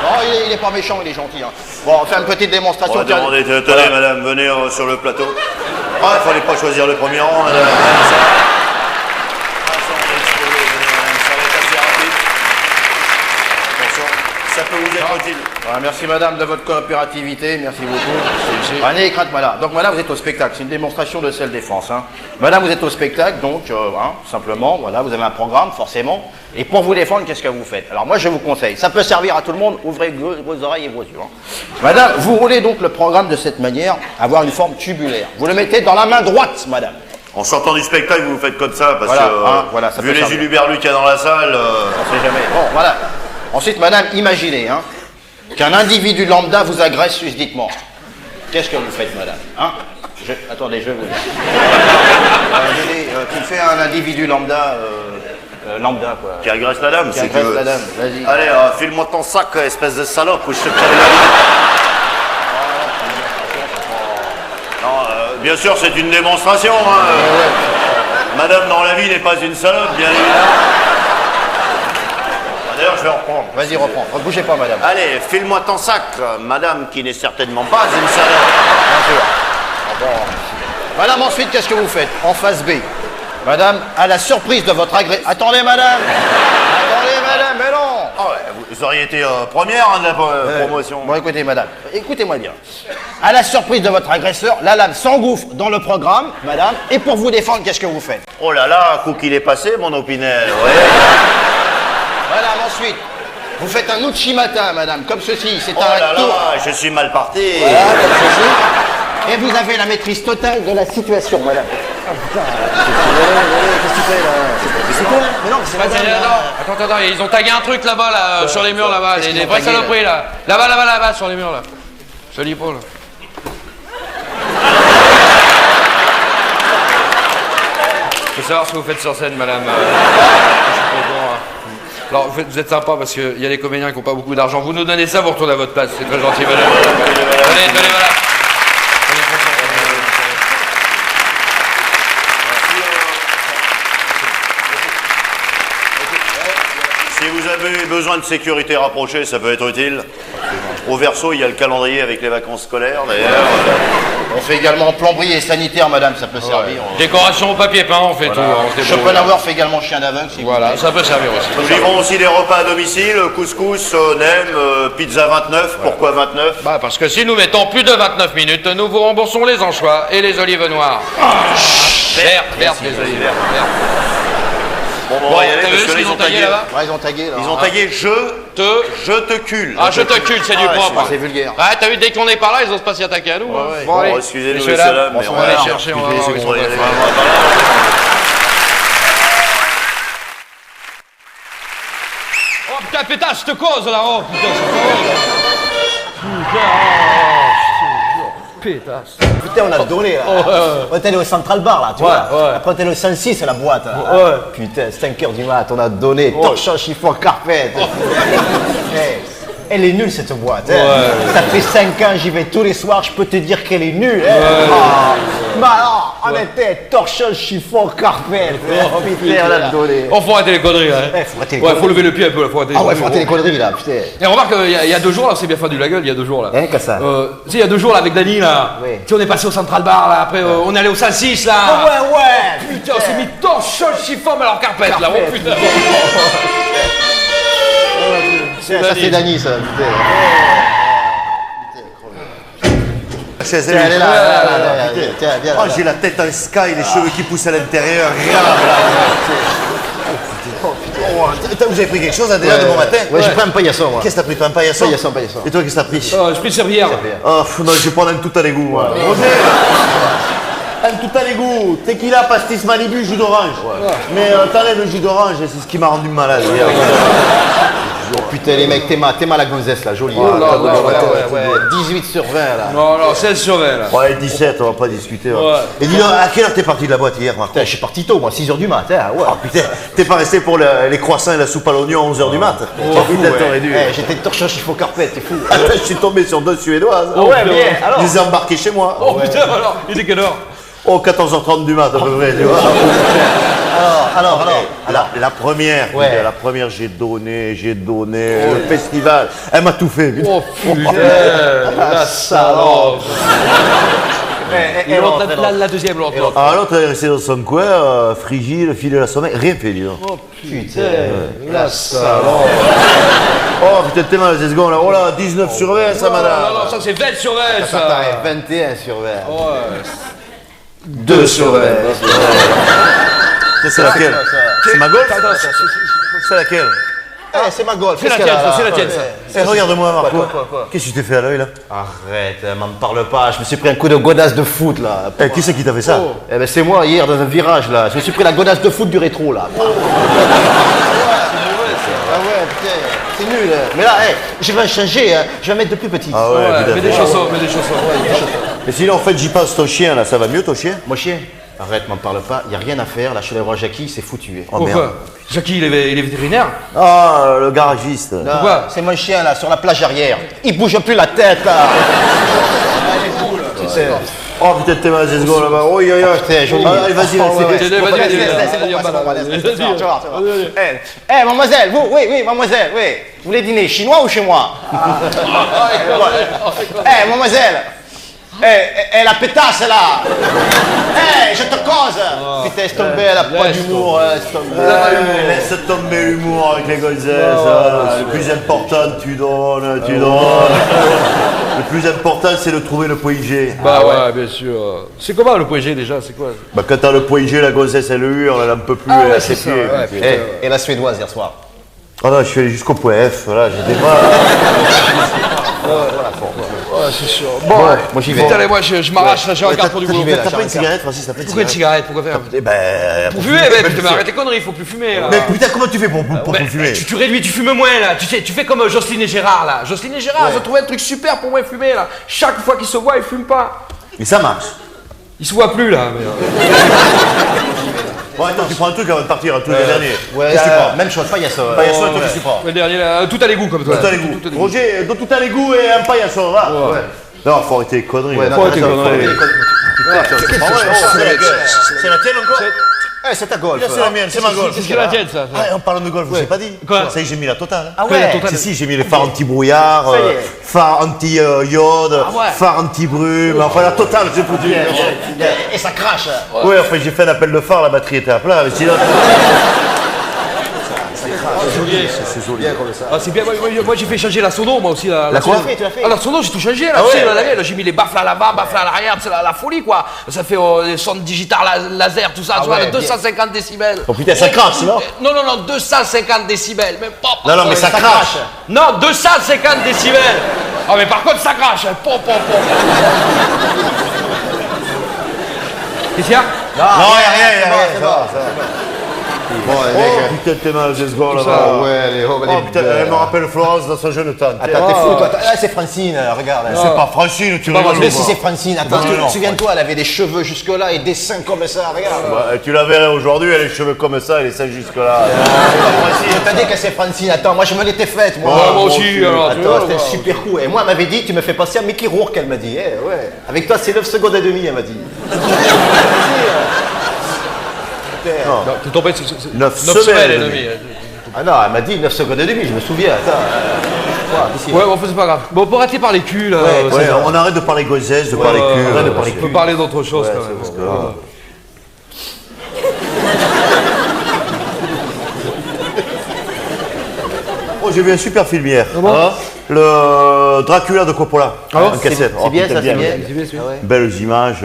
Non, il est pas méchant, il est gentil. Hein. Bon, on fait une petite démonstration. On va demander, tenez, madame, venez sur le plateau. Ah, il fallait pas choisir le premier rang, madame. Ça peut vous être utile. Voilà, merci madame de votre coopérativité, merci beaucoup. Allez, crainte madame. Donc madame, vous êtes au spectacle, c'est une démonstration de self-défense. Hein. Madame, vous êtes au spectacle, donc simplement, voilà, vous avez un programme, forcément. Et pour vous défendre, qu'est-ce que vous faites? Alors moi, je vous conseille, ça peut servir à tout le monde, ouvrez vos oreilles et vos yeux. Hein. Madame, vous roulez donc le programme de cette manière, avoir une forme tubulaire. Vous le mettez dans la main droite, madame. En sortant du spectacle, vous faites comme ça, parce Voilà, que voilà, ça vu peut les servir. uluberlus qu'il y a dans la salle... On sait jamais. Bon, voilà. Ensuite, madame, imaginez qu'un individu lambda vous agresse susditement. Qu'est-ce que vous faites, madame? Attendez, je vais vous dire. Tu fais un individu lambda, quoi. Qui agresse la dame, Qui si tu agresse veux. la dame, vas-y. Allez, file-moi ton sac, espèce de salope, ou je te crève la vie. Non, bien sûr, c'est une démonstration. Madame, dans la vie, n'est pas une salope, bien évidemment. vais reprendre. Vas-y, reprends. Ne bougez pas, madame. Allez, file-moi ton sac, madame, qui n'est certainement pas une salaire. Bien sûr. Ah bon. Madame, ensuite, qu'est-ce que vous faites? En phase B. Madame, à la surprise de votre Attendez, madame. Attendez, madame, mais non. Ah ouais, vous auriez été première de la promotion. Bon, écoutez, madame. Écoutez-moi bien. À la surprise de votre agresseur, la lame s'engouffre dans le programme, madame, et pour vous défendre, qu'est-ce que vous faites? Oh là là, coup qu'il est passé, mon Opinel, ouais. Madame, ensuite, vous faites un Uchimata, madame, comme ceci. C'est Oh un là tour. là, je suis mal parti. Voilà, comme ceci. Et vous avez la maîtrise totale de la situation, madame. Ah putain, qu'est-ce que tu fais là? C'est quoi? Mais non, c'est madame. Attends, ils ont tagué un truc là-bas, là, sur les murs là-bas, des vraies saloperies là. Là-bas, sur les murs là. Je lis pas là. Je veux savoir ce que vous faites sur scène, madame. Je suis pas au courant, hein. Alors, vous êtes sympa parce qu'il y a des comédiens qui n'ont pas beaucoup d'argent. Vous nous donnez ça, vous retournez à votre place. C'est très gentil, madame. Tenez, voilà. Si vous avez besoin de sécurité rapprochée, ça peut être utile. Au verso, il y a le calendrier avec les vacances scolaires, d'ailleurs. On fait également plomberie et sanitaire, madame, ça peut servir. Décoration au papier peint, on fait tout. On se débrouille. Schopenhauer fait également chien d'aveugle, si Voilà, vous ça peut servir aussi. Nous livrons aussi des repas à domicile, couscous, nem, pizza 29. Pourquoi 29? Bah, parce que si nous mettons plus de 29 minutes, nous vous remboursons les anchois et les olives noires. Vertes, les olives vertes. Bon, on va y aller t'as parce vu que ce là, qu'ils ont tagué là-bas? Ouais, ils ont tagué, là. Ils ont tagué je te cule. Ah, je te culte, c'est du ouais, propre. C'est vulgaire. Ah, t'as vu, dès qu'on est par là, ils osent pas s'y attaquer à nous. hein. ouais. Bon, allez, Bon, excusez-nous, messieurs, messieurs, dames, mais on on va aller va chercher, on va voir où ils sont. y aller. Oh putain, pétasse, cette cause là, oh putain, pétasse. Putain, on a donné, là. On est allé au Central Bar, là, tu vois. Après, on est allé au 106, la boîte, là. Putain, 5h du mat, on a donné. Torchon, chiffon, carpette. Elle est nulle, cette boîte. Hein. Ça fait 5 ans, j'y vais tous les soirs, je peux te dire qu'elle est nulle. Hein. Mais alors, on était torchon, chiffon, carpette. Putain, on a donné. Oh, faut arrêter les conneries, hein. Faut arrêter les conneries. Faut lever le pied un peu, là, faut arrêter les Ah ouais, conneries. faut arrêter les conneries, là, putain. Et remarque, il y a 2 jours, là, c'est bien fendu la gueule, il y a 2 jours, là. Hein, qu'est-ce que ça? Tu sais, il y a 2 jours, là, avec Dany, là. Oui. Tu sais, on est passé au Central Bar, là, après, on est allé au 106, là. Ouais. Putain, on s'est mis torchon, chiffon, mais alors carpette, là. Oh, putain. Ça, c'est Dany, ça, putain. Chaise, Tiens, elle est là, tiens, viens là. Oh, j'ai la tête en sky, les cheveux qui poussent à l'intérieur. Regarde là. Vous avez pris quelque chose là, déjà de bon matin? Ouais, j'ai pris un paillasson, moi. Qu'est-ce que t'as pris, toi, un paillasson? Paillasson. Et toi, qu'est-ce que t'as pris? Oh, je pris servière. Oh, non, je vais prendre un tout à l'égout, moi. Roger, un tout à l'égout, tequila, pastis Malibu, jus d'orange. Mais t'enlèves le jus d'orange, c'est ce qui m'a rendu malade. Oh putain, les mecs, t'es mal la gonzesse, là, jolie. Oh là là, ouais. 18 sur 20, là. Non, 16 sur 20, là. Ouais, 17, on va pas discuter. Ouais. Et dis-donc, à quelle heure t'es parti de la boîte hier, Marco? Putain, je suis parti tôt, moi, 6h du matin, ouais. Oh putain, t'es pas resté pour les croissants et la soupe à l'oignon à 11h du mat? Oh, putain, t'aurais dû. J'étais torchon chiffon carpette, t'es fou. Attends, je suis tombé sur 2 Suédoises. Ah ouais, bien, alors. Je les ai embarqués chez moi. Oh putain, alors, il est quelle heure? Oh, 14h30 du mat, à peu près, tu vois. Alors. La première, Ouais. putain, la première, j'ai donné, le festival. Elle m'a tout fait. putain. Oh putain, la salope. Et l'autre, la deuxième, l'autre. Ah, l'autre, elle est restée dans son coin, frigide, filer la sommeil, rien fait, dis donc. Putain, la salope. Oh, putain, t'es mal, ces secondes là. Oh là, 19 sur 20, ça, madame. Non, ça c'est 20 sur 20, ça. Attends, 21 sur 20. Ouais. 2 sur 20. C'est laquelle? C'est ma golf? Attends, C'est laquelle? C'est ma golf. c'est la tienne, ça, c'est la tienne, ça. Eh, regarde-moi, Marco. Quoi Qu'est-ce que tu t'es fait à l'œil, là? Arrête, m'en parle pas, je me suis pris un coup de godasse de foot, là. Eh, qui c'est qui t'a fait ça? Eh ben c'est moi, hier, dans un virage, là. Je me suis pris la godasse de foot du rétro, là. Ah ouais, putain, c'est nul. Hein. Mais là, je vais changer, hein. Je vais mettre de plus petit. Ah ouais, Ouais, putain. mets des chaussons, mets des chaussons. Mais sinon, en fait, j'y passe ton chien, là, ça va mieux, ton chien? Mon chien, arrête, m'en parle pas, y a rien à faire, là, je suis allé voir Jackie, c'est foutu. Oh merde. Pourquoi? Jackie, il est vétérinaire? Ah, le garagiste. Pourquoi? C'est mon chien, là, sur la plage arrière. Il bouge plus la tête, là. Tu sais. Oh putain, t'es mal, let's go là-bas. Oh, putain, joli. Allez, vas-y, Eh, mademoiselle, vous, oui, mademoiselle, oui. Vous voulez dîner chinois ou chez moi? Eh, mademoiselle. La pétasse là. Je te cause. Putain, laisse tomber, elle a pas d'humour, laisse tomber. Laisse tomber l'humour avec les gonzesses. Le plus important, tu donnes. Le plus important, c'est de trouver le point G. Bah ouais, bien sûr. C'est comment le point G déjà? C'est quoi? Bah, quand t'as le point G, la gonzesse, elle hurle, elle en peut plus, elle a ses pieds. Et la suédoise hier soir. Oh non, je suis allé jusqu'au point F, voilà, j'ai des mal. Ouais, c'est sûr. Bon, moi j'y vais. Putain, allez, moi je m'arrache, là, j'ai un quart pour du boulot. T'as pas une cigarette, Francis? T'as pas une Pourquoi une cigarette? cigarette? Pourquoi faire? Eh ben. Pour fumer, mais putain, mais arrête tes conneries, faut plus fumer là. Mais putain, comment tu fais pour fumer? Tu réduis, tu fumes moins là. Tu fais comme Jocelyne et Gérard là. Jocelyne et Gérard, ils ont trouvé un truc super pour moins fumer là. Chaque fois qu'ils se voient, ils fument pas. Mais ça marche. Ils se voient plus là. Mais, Bon, attends, tu prends un truc avant de partir, un truc le dernier. Ouais, Qu'est-ce que tu prends? même chose, paillasson. Paillasson, toi, qu'est-ce que tu prends? le dernier là, tout à l'égout comme toi. Tout à l'égout. Roger, dans tout à l'égout et un paillasson, va. Ouais. Non, faut arrêter les conneries. Ouais, là. non, Faut arrêter arrêter les les conneries. conneries. C'est la tienne encore? C'est ta golf. C'est la mienne, c'est ma golf. C'est ce que la tienne ça. Ah, en parlant de golf, je t'ai pas dit. Quoi? Ça y est, j'ai mis la totale. Ah ouais. Si, j'ai mis les phares anti-brouillard, Ça y est. phares anti-iode, ouais. phares anti-brume, enfin la totale, j'ai foutu. Et ça crache. Ouais, enfin j'ai fait un appel de phare, la batterie était à plat, mais sinon. C'est joli comme ça. Ah, c'est bien, moi j'ai fait changer la sono moi aussi. La quoi? sono. Tu l'as fait. Ah, la sono j'ai tout changé là, Ah tu sais, ouais, là, j'ai mis les baffles à l'avant, baffles à l'arrière, c'est la folie quoi. Ça fait des sons digital laser, tout ça, tu vois, ouais, 250 décibels. Oh putain, ça crache, non? Non, 250 décibels, même pas. Non, mais ça crache. Non, 250 décibels. Ah, mais par contre ça crache, hein. Pom. Qu'est-ce qu'il y a? Non, rien, c'est bon. Bon, les Oh mecs. putain, t'es mal, deux secondes Ah là-bas. ouais, les Oh putain, elle me rappelle Florence dans son jeune temps. Attends, t'es fou, toi. Ah, c'est Francine, regarde. C'est pas Francine, tu rigoles. Mais si c'est Francine, attends, Non. souviens-toi, elle avait des cheveux jusque-là et des seins comme ça, regarde. Bah, tu la verrais aujourd'hui, elle a les cheveux comme ça, elle est ça jusque-là. Je t'ai dit que c'est Francine, attends, moi je me l'étais faite, moi. Ouais, moi aussi, alors, tu vois, Attends, c'était super cool. Et moi, elle m'avait dit, tu me fais passer à Mickey Rourke, elle m'a dit. Eh, ouais. Avec toi, c'est 9 secondes et demie, elle m'a dit. Non, t'es tombé sur 9 semaines et semaines. demie. Ah non, elle m'a dit 9 secondes et demie, je me souviens, attends. Ouais, bon, c'est pas grave. Bon, pour arrêter par les culs là. Ouais, on arrête de parler gonzesse, de parler cul. arrête de parler On peut parler d'autre chose quand même. parce que, Oh, j'ai vu un super film hier. Le Dracula de Coppola. En cassette. C'est bien, ça, c'est bien. Belles images,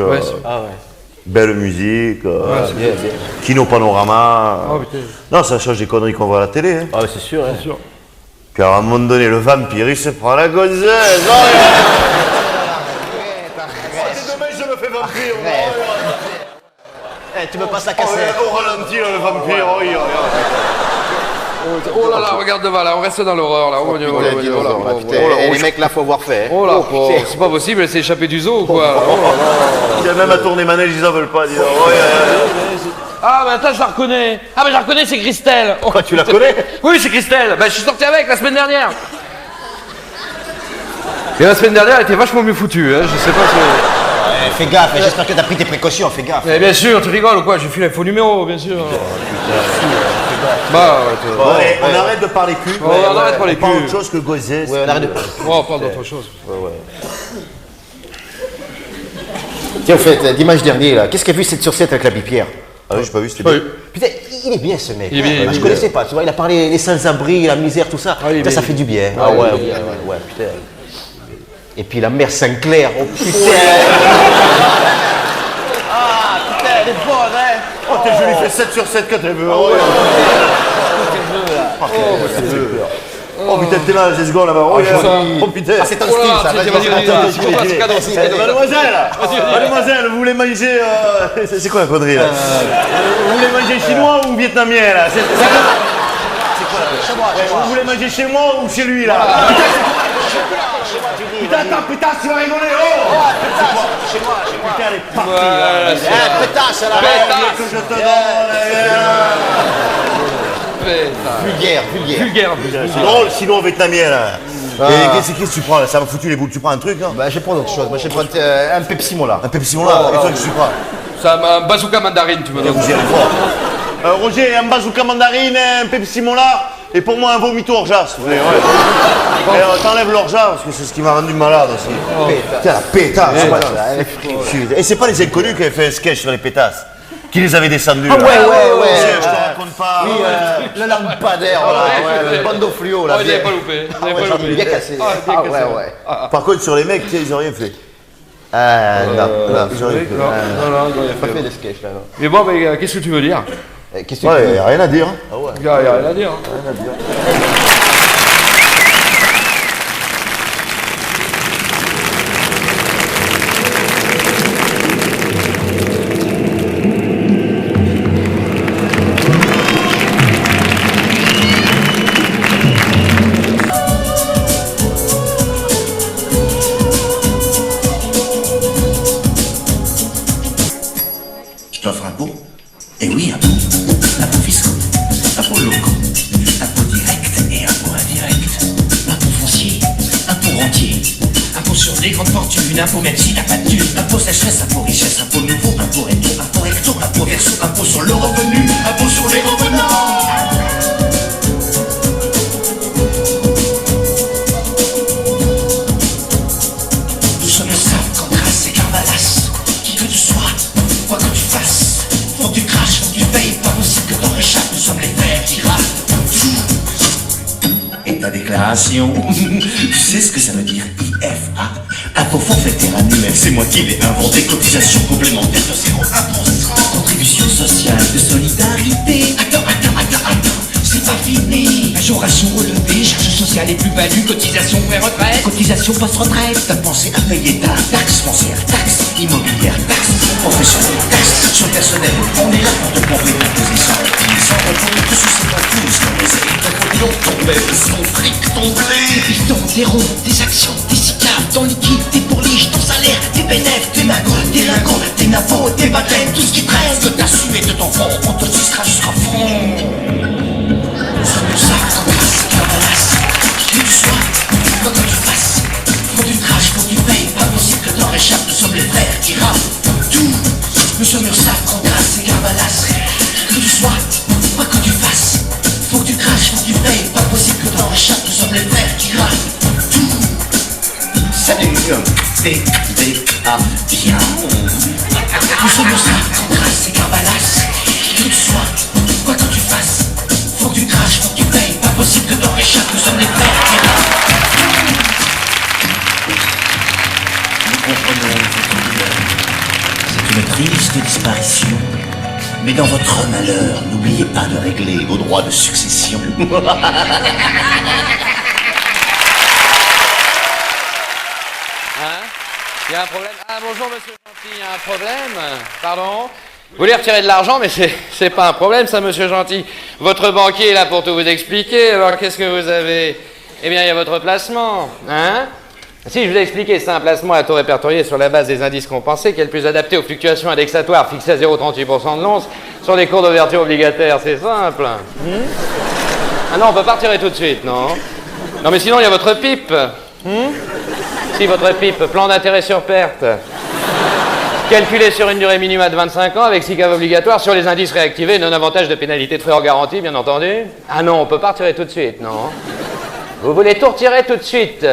belle musique, kino panorama. Non, ça change des conneries qu'on voit à la télé. Hein. Ah, c'est sûr, hein. Puis à un moment donné, le vampire, il se prend la gonzesse. Oh, demain, je me fais vampire. Tu me passes la cassette. Au ralenti, là, le vampire. Oh là là, regarde devant là, on reste dans l'horreur là. Oh là, Les mecs là, faut voir fait. oh là, c'est pas possible, elle s'est échappée du zoo ou quoi. Il y a même à tourner manège, ils en veulent pas. Dis donc. Ah, mais attends, je la reconnais. Ah, mais je la reconnais, c'est Christelle. Oh, Quoi, tu la connais? Oui, c'est Christelle. Ben, je suis sorti avec la semaine dernière. Et la semaine dernière, elle était vachement mieux foutue, hein. Je sais pas si. Fais gaffe, j'espère que t'as pris tes précautions, fais gaffe. Mais bien sûr, tu rigoles ou quoi? J'ai filé un faux numéro, bien sûr. Bah, ouais, On arrête de parler cul. on arrête de parler On parle cul. autre chose que gonzesse. Ouais, on arrête de... on parle d'autre chose. Tiens, au fait, dimanche dernier, là, qu'est-ce qu'il a vu 7 sur 7 avec l'abbé Pierre? Ah oui, j'ai pas vu, c'était bien. Putain, il est bien ce mec. Il est bien, il est Je bien. connaissais pas, tu vois, il a parlé des sans-abri, la misère, tout ça. il est Putain, bien. ça fait du bien. Ah, ouais, il est ouais, putain. Et puis la mère Sinclair, oh putain. Ah, putain, elle est bonne, hein. Oh, t'es joli, fait 7 sur 7 quand elle veut. Oh putain, t'es là, j'ai ce gars là-bas. Oh putain. Ah, c'est ton Oh là, style, ça. vas-y, Vas-y, vas-y, attends, vas-y, c'est cadeau, c'est cadeau. Mademoiselle, vous voulez manger. C'est quoi la connerie là? Vous voulez manger chinois ou vietnamien là? C'est quoi? Chez moi, chez moi. Vous voulez manger chez moi ou chez lui là? Putain, attends, putain, tu vas rigoler! Oh! Chez moi. Putain, elle est partie Ouais, là! Eh, pétasse, là. Pétasse. Que je te donne! Vulgaire. Vulgaire. C'est drôle, sinon vietnamien là! Et qu'est-ce que tu prends là? Ça m'a foutu les boules. Tu prends un truc là? Bah, je vais prendre autre chose. Moi, je vais prendre un Pepsi Mola. Un Pepsi Mola. Et toi, qu'est-ce que tu prends? Ça un bazooka mandarine, tu me donnes. Vous y allez fort. Roger, un bazooka mandarine, un Pepsi Mola, et pour moi un vomito orgeat, s'il vous plaît. Ouais. Et t'enlèves l'orgeat, parce que c'est ce qui m'a rendu malade aussi. Tiens, la pétasse. Et c'est pas les inconnus qui avaient fait un sketch sur les pétasses, qui les avaient descendus. Ah ouais. Je te raconte pas. Oui, le lampadaire, là, le bandeau fluo, là. Oh, ils n'avaient pas loupé. Ah ouais, j'en ai bien cassé. Ah ouais. Par contre, sur les mecs, ils ont rien fait. Ah non, ils ont rien fait. Non, il a Pas fait des sketchs, là, non. Mais bon, mais qu'est-ce que tu veux dire? Qu'est-ce que Ouais, tu il veux n'y a rien à dire. Il y a rien à dire. Je t'offre un pot. Eh oui, un pot. Impôts fiscaux, impôts locaux, impôts directs et impôts indirects. Impôts fonciers, impôts rentiers, impôts sur les grandes fortunes, impôts même si t'as pas de thune, impôts sécheresse, impôts richesse, impôts nouveaux, impôts recto, impôts verso, impôts sur le revenu, impôts sur les revenants. Nous sommes le savent quand grâce et carvalas, qui que tu sois, quoi que tu fasses, faut que tu craches, faut que tu payes, pas possible que t'en réchappes, nous sommes les frères qui râlent. Et ta déclaration, tu sais ce que ça veut dire IFA, impôt forfaitaire annuel, c'est moi qui l'ai inventé, cotisation complémentaire de 0,1%, contribution sociale de solidarité. Attends, c'est pas fini. Majoration relevée, charges sociales et plus-value, cotisation pré-retraite, cotisation post-retraite. T'as pensé à payer ta taxe foncière, taxe immobilière, taxe professionnelle, taxe sur le personnel. On est là pour te pomper ta position. Sans repos, tout ceci pas tous comme les élites. Ton bel, ton fric, ton blé. Des bidons, des ronds, des actions, des cicaves, ton liquide, tes pourliches, ton salaire, tes bénéfices, tes magots, tes lingots, tes nappos, tes baptêmes, tout ce qui traîne, que t'as sué de ton fond, on te sucera jusqu'au fond. Nous sommes ça, quand grâce, cavalasse, qui que tu sois, quoi que tu fasses, faut que tu craches, faut que tu payes, pas possible que t'en réchappes, nous sommes les frères qui rappent tout. Nous sommes URSAF, quand grâce et cavalasse, qui que tu sois, quoi que tu fasses, faut que tu craches, faut que tu payes, pas possible que t'en réchappes, nous sommes les frères qui rappent tout. Salut, TDA, bien. Nous sommes URSAF, quand grâce et cavalasse, qui que tu sois, quoi que tu fasses, faut que tu craches, faut que tu payes, pas possible que t'en réchappes, nous sommes les frères qui rappent. Nous comprenons votre douleur. C'est une triste disparition. Mais dans votre malheur, n'oubliez pas de régler vos droits de succession. Il y a un problème. Ah, bonjour, monsieur Gentil, il y a un problème. Pardon? Vous voulez retirer de l'argent, mais c'est pas un problème, ça, monsieur Gentil. Votre banquier est là pour tout vous expliquer, alors qu'est-ce que vous avez? Eh bien, il y a votre placement, hein? Si, je vous ai expliqué, c'est un placement à taux répertorié sur la base des indices compensés qui est le plus adapté aux fluctuations indexatoires fixées à 0,38% de l'once sur les cours d'ouverture obligataires, c'est simple. Ah non, on peut pas retirer tout de suite, non? Non, mais sinon, il y a votre PIP. Si, votre PIP, plan d'intérêt sur perte. Calculé sur une durée minimale de 25 ans avec 6 caves obligatoires sur les indices réactivés, non avantage de pénalité de frais hors garantie, bien entendu. Ah non, on peut pas retirer tout de suite, non? Vous voulez tout retirer tout de suite?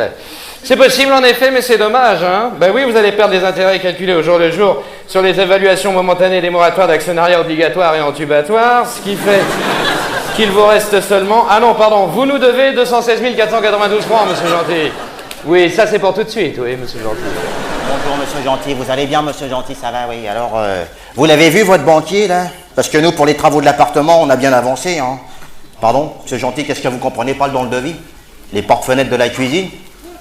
C'est possible en effet, mais c'est dommage, hein? Ben oui, vous allez perdre des intérêts calculés au jour le jour sur les évaluations momentanées des moratoires d'actionnariat obligatoire et entubatoire, ce qui fait qu'il vous reste seulement... Ah non, pardon, vous nous devez 216 492 francs, monsieur Gentil. Oui, ça c'est pour tout de suite, oui, monsieur Gentil. Bonjour, monsieur Gentil. Vous allez bien, monsieur Gentil? Ça va, oui. Alors, vous l'avez vu, votre banquier, là? Parce que nous, pour les travaux de l'appartement, on a bien avancé, hein. Pardon, monsieur Gentil, qu'est-ce que vous comprenez pas dans le devis? Les portes-fenêtres de la cuisine?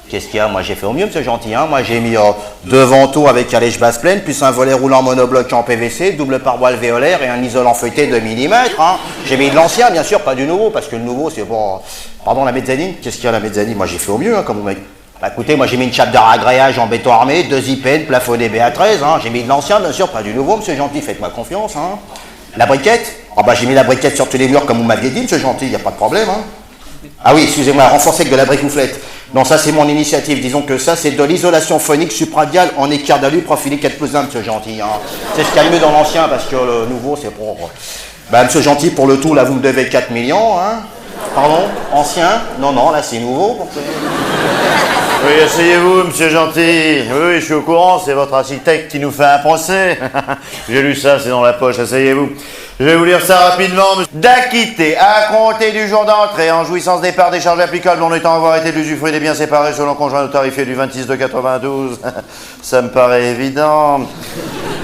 Qu'est-ce qu'il y a? Moi, j'ai fait au mieux, monsieur Gentil, hein. Moi, j'ai mis deux vantaux avec calèche basse pleine, plus un volet roulant monobloc en PVC, double pare-bois alvéolaire et un isolant feuilleté de 2 mm, hein. J'ai mis de l'ancien, bien sûr, pas du nouveau, parce que le nouveau, c'est bon... Pardon, la mezzanine? Qu'est-ce qu'il y a, la mezzanine? Moi, j'ai fait au mieux, hein, comme vous m'avez... Bah, écoutez, moi j'ai mis une chape de ragréage en béton armé, 2 IPN, plafonné BA13, hein. J'ai mis de l'ancien, bien sûr, pas du nouveau, monsieur Gentil, faites-moi confiance, hein. La briquette? Ah bah j'ai mis la briquette sur tous les murs comme vous m'aviez dit, monsieur Gentil, y a pas de problème, hein. Ah oui, excusez-moi, renforcé avec de la bricouflette. Non, ça c'est mon initiative. Disons que ça c'est de l'isolation phonique supradiale en écart d'alu prophilique 4+1, monsieur Gentil. Hein. C'est ce qu'il y a mieux dans l'ancien parce que le nouveau c'est pour... Ben, monsieur Gentil, pour le tout, là vous me devez 4 millions. Hein. Pardon? Ancien? Non, là c'est nouveau. Pour que... Oui, asseyez-vous, monsieur Gentil. Oui, je suis au courant, c'est votre architecte qui nous fait un procès. J'ai lu ça, c'est dans la poche, asseyez-vous. Je vais vous lire ça rapidement. D'acquitter, à compter du jour d'entrée, en jouissance des parts des charges applicables en étant avoir été de l'usufruit des biens séparés selon conjoint notarifié du 26/92. Ça me paraît évident.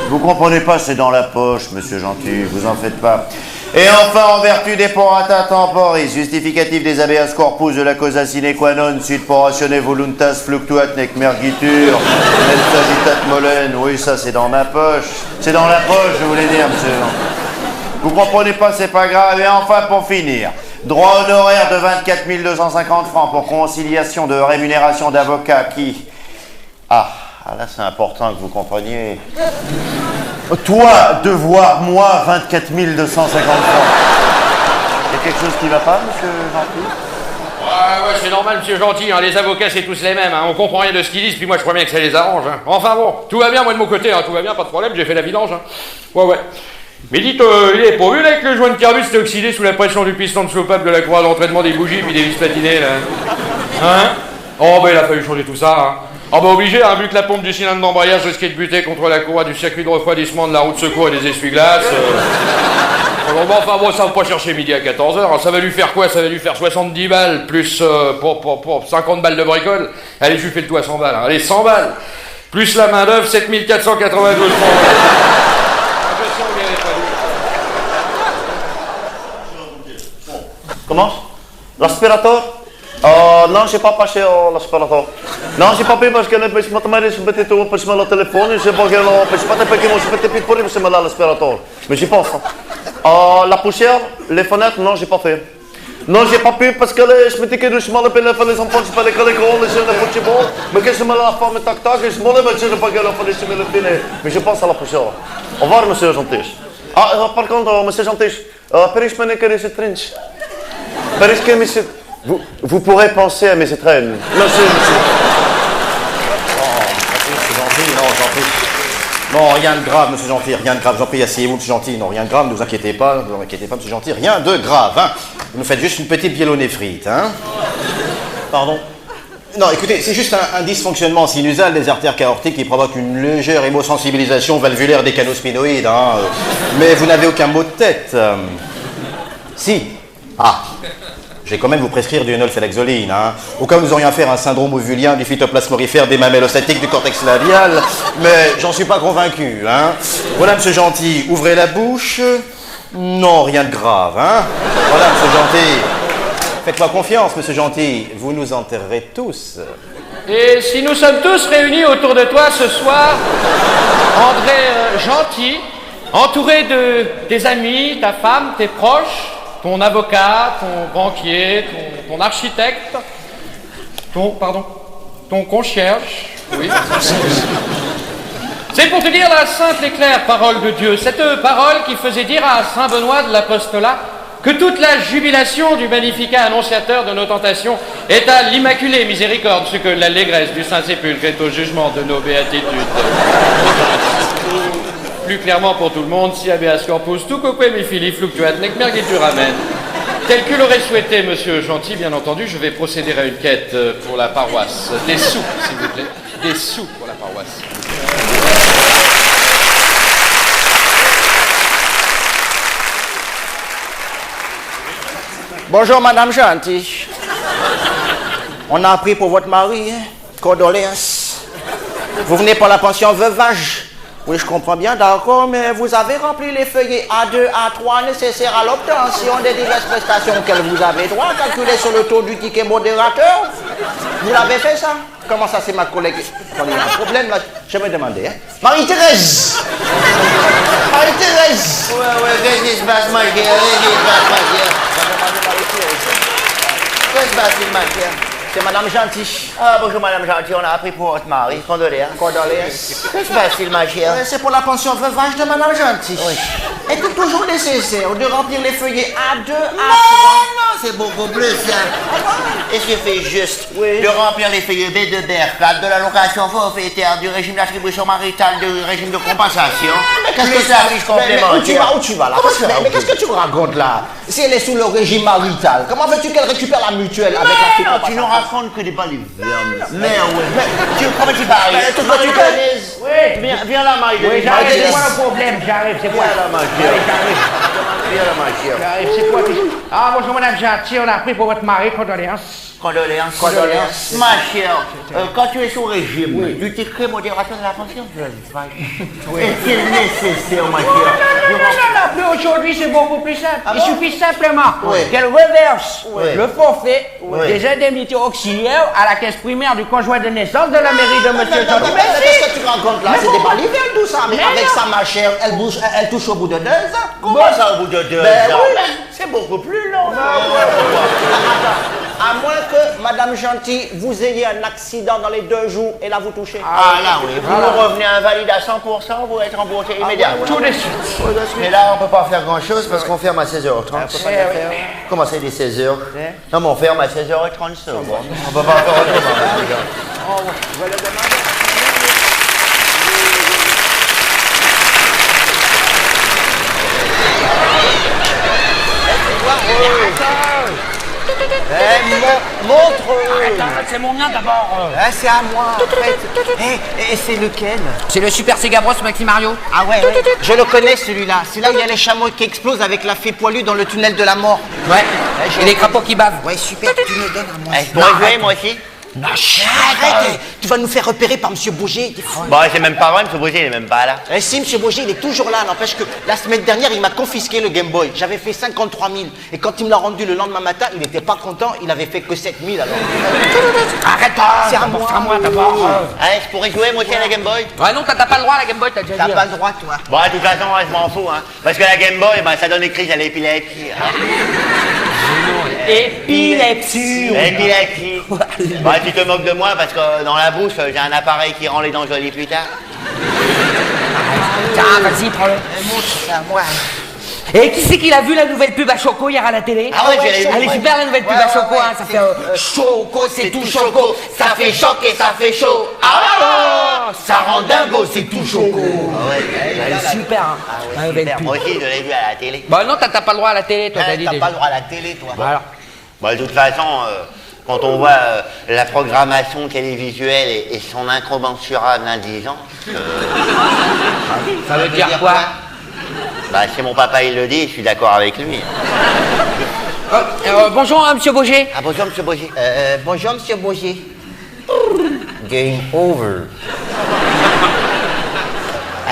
Vous comprenez pas, c'est dans la poche, monsieur Gentil, vous en faites pas. Et enfin, en vertu des porata temporis, justificatif des habeas corpus de la causa sine qua non, sud poratione voluntas fluctuat nec mergitur, nel sagitat molen. Oui, ça c'est dans ma poche. C'est dans la poche, je voulais dire, monsieur. Vous comprenez pas, c'est pas grave. Et enfin, pour finir, droit honoraire de 24 250 francs pour conciliation de rémunération d'avocat qui... Ah, là c'est important que vous compreniez. Toi, devoir, moi, 24 250 francs. Il y a quelque chose qui va pas, monsieur Gentil? Ouais, c'est normal, monsieur Gentil, hein. Les avocats, c'est tous les mêmes, hein. On comprend rien de ce qu'ils disent, puis moi, je crois bien que ça les arrange, hein. Enfin bon, tout va bien, moi, de mon côté, hein. Tout va bien, pas de problème, j'ai fait la vidange, hein. Ouais. Mais dites, il est pourvu, là, que le joint de carbure s'est oxydé sous la pression du piston de chauffable de la croix d'entraînement des bougies, puis des vis platinées, là. Hein? Oh, ben, il a fallu changer tout ça, hein. Ah bah obligé, hein, vu que la pompe du cylindre d'embrayage risquait de buter contre la courroie du circuit de refroidissement de la roue de secours et des essuie-glaces. Enfin bon, ça va pas chercher midi à 14h. Hein. Ça va lui faire quoi? Ça va lui faire 70 balles, plus pour 50 balles de bricole. Allez, je lui fais le tout à 100 balles. Hein. Allez, 100 balles. Plus la main d'œuvre, 7492 francs. Comment? L'aspirateur? Non, j'ai pas passé l'aspirateur. Non, j'ai pas pu parce que je me suis tout pour le téléphone, je sais pas que je sais pas que moi je fais pour me là l'aspirateur. Mais j'y pense. La poussière, les fenêtres, non, j'ai pas fait. Non, j'ai pas pu parce que je me dis que je m'en appelle les enfants, je pas les collègues, les jeunes de football, mais que je me la forme tac, je m'en ai je pas que la fallait se le filer. Mais je pense à la poussière. Au revoir, monsieur Gentil. Par contre, monsieur Gentil, Paris me que c'est trench. Paris que monsieur Vous pourrez penser à mes étrennes. Merci. Non, rien de grave, monsieur Gentil, rien de grave. J'en prie, asseyez-vous, monsieur Gentil. Non, rien de grave, ne vous inquiétez pas, monsieur Gentil. Rien de grave, hein. Vous nous faites juste une petite pyélonéphrite, hein. Pardon? Non, écoutez, c'est juste un dysfonctionnement sinusal des artères aortiques qui provoque une légère hémosensibilisation valvulaire des canaux spinoïdes, hein. Mais vous n'avez aucun mot de tête. Si. Je vais quand même vous prescrire du nolfenexoline, hein. Au cas où nous aurions affaire à un syndrome ovulien du phytoplasmorifère des mamelles ostatiques du cortex labial, mais j'en suis pas convaincu, hein. Voilà, monsieur Gentil, ouvrez la bouche. Non, rien de grave, hein. Voilà, monsieur Gentil. Faites-moi confiance, monsieur Gentil, vous nous enterrerez tous. Et si nous sommes tous réunis autour de toi ce soir, André Gentil, entouré de tes amis, ta femme, tes proches, ton avocat, ton banquier, ton architecte, ton concierge, oui. C'est pour te dire la simple et claire parole de Dieu, cette parole qui faisait dire à saint Benoît de l'Apostolat que toute la jubilation du Magnificat annonciateur de nos tentations est à l'Immaculée Miséricorde, ce que l'allégresse du Saint-Sépulcre est au jugement de nos béatitudes. Plus clairement pour tout le monde, si habeas corpus tu coque mi fili fluctuat nec mergitur amen. Tel que l'aurait souhaité monsieur Gentil, bien entendu, je vais procéder à une quête pour la paroisse. Des sous, s'il vous plaît. Des sous pour la paroisse. Bonjour, madame Gentil. On a appris pour votre mari, hein? Condoléances. Vous venez pour la pension veuvage. Oui, je comprends bien, d'accord, mais vous avez rempli les feuillets A2, A3 nécessaires à l'obtention des diverses prestations auxquelles vous avez droit, calculées sur le taux du ticket modérateur. Vous l'avez fait, ça? Comment ça, c'est ma collègue? Quand il y a un problème, là, je me demandais, hein. Marie-Thérèse! Marie-Thérèse! Ouais, qu'est-ce qui se passe, ma chère? Qu'est-ce qui se passe, ma chère? C'est madame Gentil. Bonjour, madame Gentil, on a appris pour votre mari. Condoléances. Condoléances. Qu'est-ce qui se passe, ma chère? C'est pour la pension veuvage de madame Gentil. Oui. est toujours nécessaire de remplir les feuillets A2, A3. Non, c'est beaucoup plus simple. Il suffit juste de remplir les feuillets B2, B4, de l'allocation forfaitaire, du régime d'attribution maritale, du régime de compensation. Qu'est-ce que ça arrive où tu vas là? Mais qu'est-ce que tu me racontes là? Si elle est sous le régime marital, comment veux-tu qu'elle récupère la mutuelle avec la fille? Non, tu nous racontes que des balivernes. Mais oui, comment tu parles? Toi, tu connais? Oui, viens là, Marie. Oui, j'arrive, c'est quoi le problème? J'arrive, c'est quoi? Viens là, ma chérie. Viens là, ma chérie. J'arrive, c'est quoi? Ah, bonjour madame Gentil, on a pris pour votre mari, condoléances. Condoléances. Ma chère, quand tu es sous régime, tu t'écris modération de la pension, je le fais. Est-il nécessaire, ma chère? Non, aujourd'hui c'est beaucoup plus simple. Il suffit simplement qu'elle reverse le forfait des indemnités auxiliaires à la caisse primaire du conjoint de naissance de la mairie de monsieur Gentil. Mais qu'est-ce que tu racontes là? C'est des balivernes tout ça. Mais avec ça, ma chère, elle touche au bout de 2 ans. Comment ça, au bout de 2 ans? C'est beaucoup plus long. À moins que, Madame Gentil, vous ayez un accident dans les 2 jours et là vous touchez. Ah là oui, vous revenez invalide à 100%, vous êtes remboursé immédiatement. Tout de suite. Mais là, on peut pas faire grand chose parce qu'on ferme à 16h30. Comment c'est les 16h? Non, mais on ferme à 16h30 secondes. On peut pas faire autrement, les gars. Montre. C'est mon mien d'abord. C'est à moi, en fait. Et c'est lequel? C'est le Super Sega Bros Maxi Mario. Ah ouais. Je le connais celui-là. C'est là où il y a les chameaux qui explosent avec la fée poilue dans le tunnel de la mort. Ouais. Et les crapauds qui bavent. Ouais, super, tu me donnes à moi. Je pourrais jouer, moi aussi? Non, arrête. Tu vas nous faire repérer par Monsieur Bauger. Bon, c'est même pas vrai, M. Bauger, il est même pas là. Si, Monsieur Bauger, il est toujours là. N'empêche que la semaine dernière, il m'a confisqué le Game Boy. J'avais fait 53 000. Et quand il me l'a rendu le lendemain matin, il n'était pas content. Il avait fait que 7 000 alors. Arrête. C'est à moi d'abord. Je pourrais jouer, moi aussi, à la Game Boy? Ouais, non, t'as pas le droit à la Game Boy, t'as déjà dit. T'as pas le droit, toi. Bon, de toute façon, je m'en fous, hein. Parce que la Game Boy, ça donne des crises à l'épilepsie. Épilepsie. Épilepsie. Tu te moques de moi parce que dans la bouche, j'ai un appareil qui rend les dents jolies plus tard. Tiens, vas-y, prends-le. C'est à moi. Et qui c'est qu'il a vu la nouvelle pub à Choco hier à la télé? Ah ouais, j'ai vu. Elle est super la nouvelle pub à Choco, hein, ça fait Choco, c'est tout Choco, ça fait choquer, ça fait chaud. Ah ça rend dingo, c'est tout Choco. Elle est super, hein. La nouvelle pub. Moi aussi, je l'ai vu à la télé. Bah non, t'as pas le droit à la télé, toi, t'as dit T'as déjà. pas le droit à la télé, toi. Voilà. De toute façon, quand on voit la programmation télévisuelle et son incommensurable indigence... Ça veut dire quoi? Si mon papa il le dit, je suis d'accord avec lui. Bonjour, hein, Monsieur Bauger. Ah bonjour, Monsieur Bauger. Bonjour, Monsieur Bauger. Game over.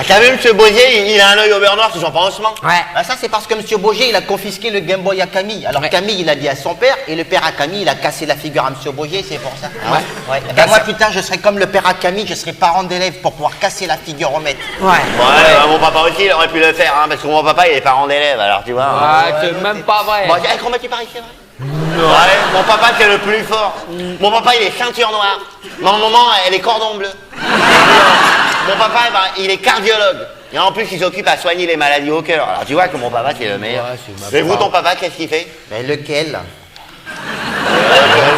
T'as vu, Monsieur Bauger, il a un œil au beurre noir sur son pansement. Ouais. Ça, c'est parce que Monsieur Bauger, il a confisqué le Game Boy à Camille. Alors Camille, il a dit à son père, et le père à Camille, il a cassé la figure à Monsieur Bauger, c'est pour ça. Ouais. Ben, moi, plus tard, je serai comme le père à Camille, je serai parent d'élève pour pouvoir casser la figure au maître. Mon papa aussi, il aurait pu le faire, hein, parce que mon papa, il est parent d'élève, alors tu vois. C'est même pas vrai. Comment tu paries, c'est vrai? Non. Ouais, mon papa, c'est le plus fort. Mon papa, il est ceinture noire. Ma maman, elle est cordon bleu. Mon papa, il est cardiologue. Et en plus, il s'occupe à soigner les maladies au cœur. Alors tu vois que mon papa, c'est le meilleur. Et vous, ton papa, qu'est-ce qu'il fait? Mais lequel?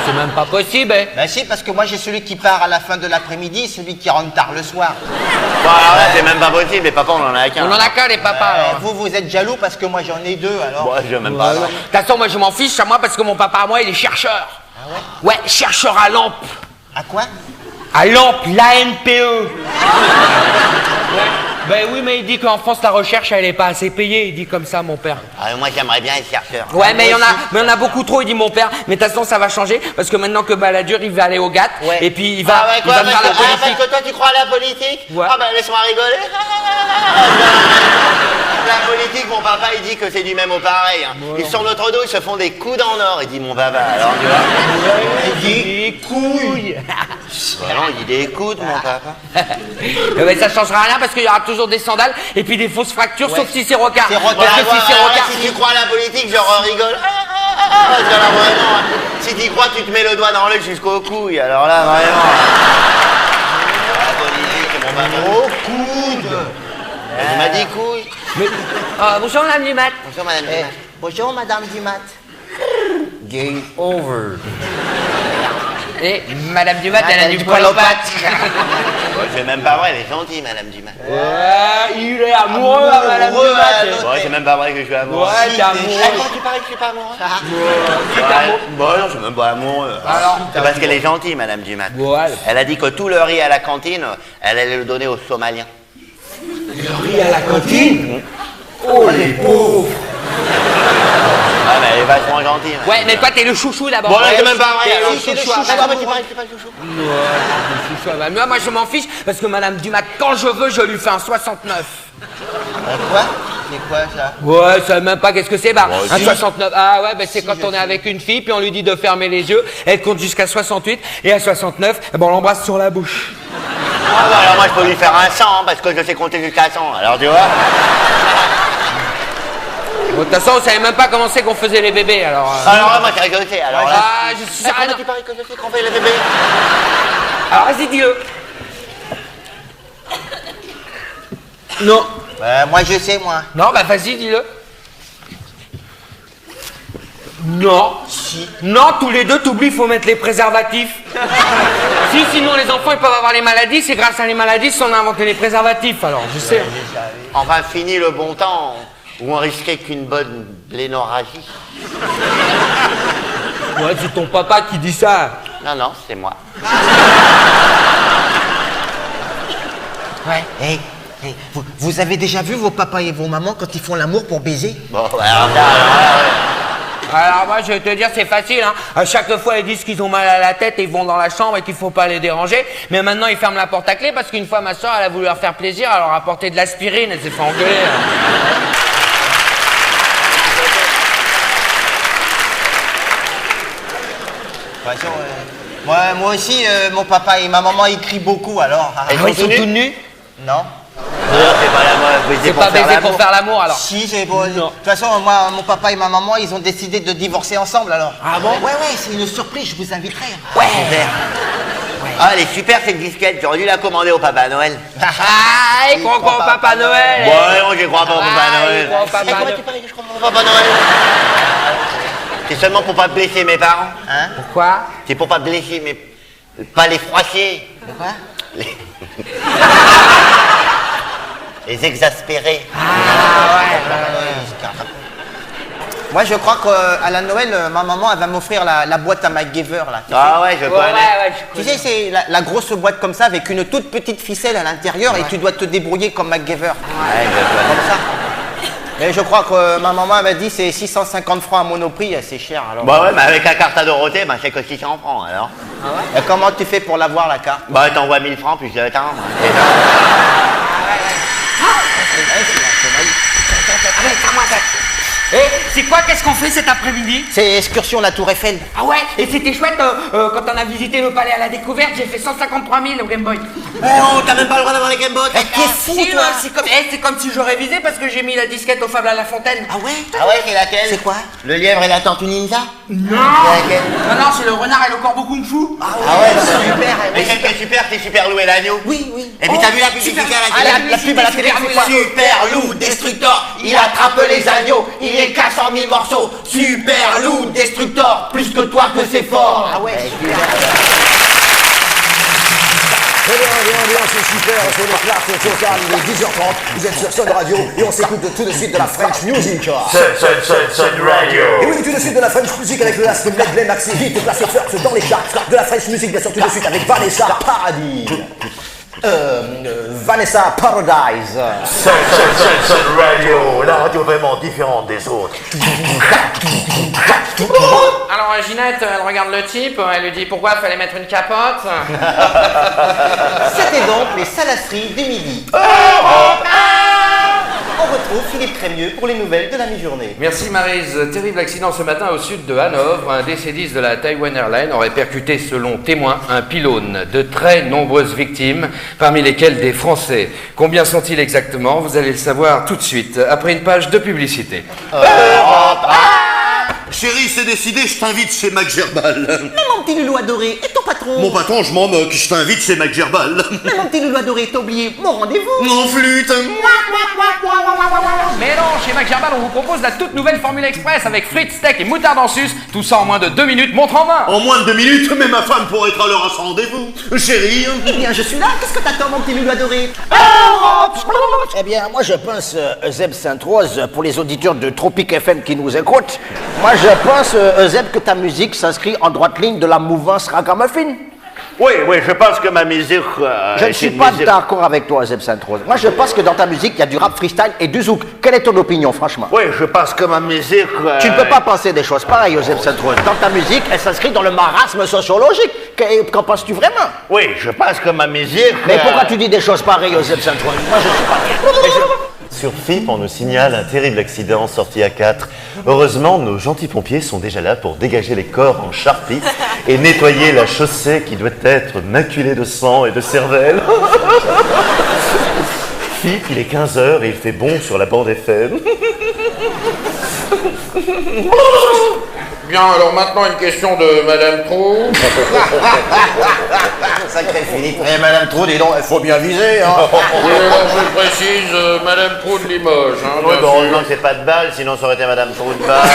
C'est même pas possible, hein. Ben si, parce que moi, j'ai celui qui part à la fin de l'après-midi, celui qui rentre tard le soir. Voilà, c'est même pas possible, les papas, on en a qu'un. On en a qu'un, les papas, alors. Vous êtes jaloux parce que moi, j'en ai 2, alors. Moi, je même pas. De toute façon, moi, je m'en fiche à moi parce que mon papa, à moi, il est chercheur. Ah ouais? Ouais, chercheur à lampe. À quoi? À lampe, l'ANPE. Ben oui, mais il dit qu'en France, la recherche, elle est pas assez payée. Il dit comme ça, mon père. Moi, j'aimerais bien être chercheur. Ouais, mais il y en a beaucoup trop, il dit mon père. Mais de toute façon, ça va changer parce que maintenant que Balladur, il va aller au GATT et puis il va, il va faire la politique. Parce que toi, tu crois à la politique? Ouais. Ah ben, laisse-moi rigoler. La politique, mon papa, il dit que c'est du même au pareil. Hein. Ils sur notre dos, ils se font des coudes en or, il dit mon papa. Alors, tu vois. Il dit des couilles. Non, il dit des coudes, mon papa. Mais ça changera rien parce qu'il y aura toujours des sandales et puis des fausses fractures, sauf si c'est Rocard. C'est Rocard. Si tu crois à la politique, je rigole. Vraiment, si tu crois, tu te mets le doigt dans l'œil jusqu'aux couilles. Alors là, vraiment. La politique, mon papa. Au coude. Il m'a dit couilles. Mais... bonjour, Madame Dumat. Bonjour, Madame Dumat. Bonjour, Madame Dumat. Game over. Et Madame Dumat, elle a du poil aux pattes. C'est même pas vrai, elle est gentille, Madame Dumas. Ouais, il est amoureux, Madame Dumat. Ouais, c'est même pas vrai que je suis amoureux. Ouais, t'es amoureux. Comment tu parais que je suis pas amoureux? Bon, non, je suis même pas amoureux. Alors, c'est parce qu'elle est gentille, Madame Dumas. Ouais. Elle a dit que tout le riz à la cantine, elle allait le donner aux Somaliens. Le riz à la cantine? Oh, les pauvres. Ah, mais elle est vachement gentille. Madame Ouais, mais Dumas. toi, t'es le chouchou là-bas. Bon, là, c'est même pas vrai. T'es alors. le chouchou. Comment tu parais que je suis pas le chouchou? Le chouchou, bah, moi, je m'en fiche parce que Madame Dumat, quand je veux, je lui fais un 69. Quoi? C'est quoi ça? Ouais, je sais même pas qu'est-ce que c'est, bah, un si. 69. Ah ouais, bah, c'est quand on est avec une fille, puis on lui dit de fermer les yeux, elle compte jusqu'à 68, et à 69, eh ben, on l'embrasse sur la bouche. Ah, bah, alors moi, je peux lui faire un 100 parce que je sais compter jusqu'à 100. Alors, tu vois. Bon, de toute façon, on savait même pas comment c'est qu'on faisait les bébés, alors... Alors là, moi, c'est que je sais. Alors là. Ah, je suis... Ah, Comment non. tu parais que je sais qu'on fait les bébés? Alors, vas-y, dis-le. Non. Moi je sais, moi. Non, bah vas-y, dis-le. Non. Si. Non, tous les deux, t'oublies, il faut mettre les préservatifs. Si, sinon les enfants, ils peuvent avoir les maladies. C'est grâce à les maladies qu'on a inventé les préservatifs, alors, je sais. Enfin, fini le bon temps où on risquait qu'une bonne blénorragie. Ouais, c'est ton papa qui dit ça. Non, non, c'est moi. Ouais. Hey, vous avez déjà vu vos papas et vos mamans quand ils font l'amour pour baiser? Bon, alors là, Alors moi je vais te dire c'est facile hein. À chaque fois ils disent qu'ils ont mal à la tête et ils vont dans la chambre et qu'il faut pas les déranger. Mais maintenant ils ferment la porte à clé parce qu'une fois ma soeur elle a voulu leur faire plaisir, elle leur a apporté de l'aspirine, elle s'est fait engueuler. Moi aussi, mon papa et ma maman ils crient beaucoup alors. Ils sont tous nus? Non. c'est pas la C'est pas baiser pour faire l'amour alors? Si, c'est bon. De toute façon, moi, mon papa et ma maman, ils ont décidé de divorcer ensemble alors. Ah bon? Ouais, c'est une surprise, je vous inviterai. Ouais. Ah, elle est super cette disquette, j'aurais dû la commander au Papa Noël. Ah, il croit pas au Papa Noël. Ouais, moi j'y crois pas au Papa Noël. Il croit au Papa Comment Noël. tu parlais que je crois pas au Papa Noël? C'est seulement pour pas blesser mes parents. Hein? Pourquoi? C'est pour pas blesser mes... Pas les froisser. Quoi? Les exaspérer. Moi, je crois qu'à la Noël, ma maman, elle va m'offrir la boîte à MacGyver, là. Tu Ah ouais, je connais. je sais, c'est la grosse boîte comme ça, avec une toute petite ficelle à l'intérieur, et tu dois te débrouiller comme MacGyver. Ouais, je connais. Comme ça. Et je crois que ma maman m'a dit c'est 650 francs à Monoprix, c'est cher alors. Bah ouais, mais avec la carte à Dorothée, bah c'est que 600 francs alors. Et comment tu fais pour l'avoir la carte? Bah t'envoies 1000 francs plus le temps. Eh, c'est quoi? Qu'est-ce qu'on fait cet après-midi? C'est excursion la Tour Eiffel. Ah ouais? Et c'était chouette quand on a visité le palais à la découverte, j'ai fait 153 000 au Game Boy. Oh, t'as même pas le droit d'avoir les Game Boy. T'es fou, Si, toi. c'est comme si j'aurais visé parce que j'ai mis la disquette au Fable à la Fontaine. Ah ouais, c'est laquelle? C'est quoi? Le lièvre et la tortue ninja? Non! C'est laquelle? Non, c'est le renard et le corbeau kung fu. Ah ouais, c'est super. Mais celle qui est super, c'est Super Lou et l'agneau. Oui. Et puis t'as vu la publicité à la télé? La pub à la télé, c'est quoi? Super Lou Destructor, il attrape les agneaux, il les casse en 1000 morceaux. Super Lou Destructor, plus que toi que c'est fort. Ah ouais, super. C'est super, c'est le classe total, il est 10h30, vous êtes sur Sun Radio et on s'écoute tout de suite de la French Music. Sun Radio. Et oui, tout de suite de la French Music avec le last medley maxi hit placé first dans les charts. De la French Music, bien sûr, tout de suite avec Vanessa Paradis. Vanessa Paradise. Sun Radio, la radio vraiment différente des autres. Alors Ginette, elle regarde le type, elle lui dit pourquoi il fallait mettre une capote. C'était donc les salasseries du midi. On retrouve Philippe Crémieux pour les nouvelles de la mi-journée. Merci Maryse. Terrible accident ce matin au sud de Hanovre. Un DC-10 de la Taiwan Airlines aurait percuté, selon témoins, un pylône. De très nombreuses victimes, parmi lesquelles des Français. Combien sont-ils exactement? Vous allez le savoir tout de suite, après une page de publicité. Chérie, c'est décidé, je t'invite chez Mac Gerbal. Mais mon petit loulou adoré, et ton patron. Mon patron, je m'en moque, je t'invite chez Mac Gerbal. Mais mon petit loulou adoré, t'as oublié mon rendez-vous. Mon flûte. Mais non, chez Mac Gerbal, on vous propose la toute nouvelle Formule Express avec frites, steak et moutarde en sus. Tout ça en moins de 2 minutes, montre en main. En moins de 2 minutes, mais ma femme pourrait être à l'heure à son rendez-vous. Chérie. Eh bien, je suis là, qu'est-ce que t'attends, mon petit loulou adoré? Eh bien, moi je pense, Zeb Sainte-Rose, pour les auditeurs de Tropic FM qui nous écoutent, moi je pense, Zeb, que ta musique s'inscrit en droite ligne de la mouvance ragamuffin. Oui, je pense que ma musique... Je ne suis pas d'accord avec toi, Zeb Sainte-Rose. Moi je pense que dans ta musique, il y a du rap freestyle et du zouk. Quelle est ton opinion, franchement? Oui, je pense que ma musique... Tu ne peux pas penser des choses pareilles, Zeb Sainte-Rose. Dans ta musique, elle s'inscrit dans le marasme sociologique. Qu'en penses-tu vraiment? Oui, je pense que ma musique... Mais pourquoi tu dis des choses pareilles, Zeb Sainte-Rose? Moi je suis pas... Sur FIP, on nous signale un terrible accident sorti à 4. Heureusement, nos gentils pompiers sont déjà là pour dégager les corps en charpie et nettoyer la chaussée qui doit être maculée de sang et de cervelle. FIP, il est 15h et il fait bon sur la bande FM. Bien, alors maintenant une question de Madame Trou. Sacré Philippe. Eh, Madame Trou, dis donc, il faut bien viser, hein. Oui, alors je précise, Madame Trou de Limoges. Hein, Oui, bien bon, sûr. heureusement que c'est pas de balle, sinon ça aurait été Madame Trou de balle.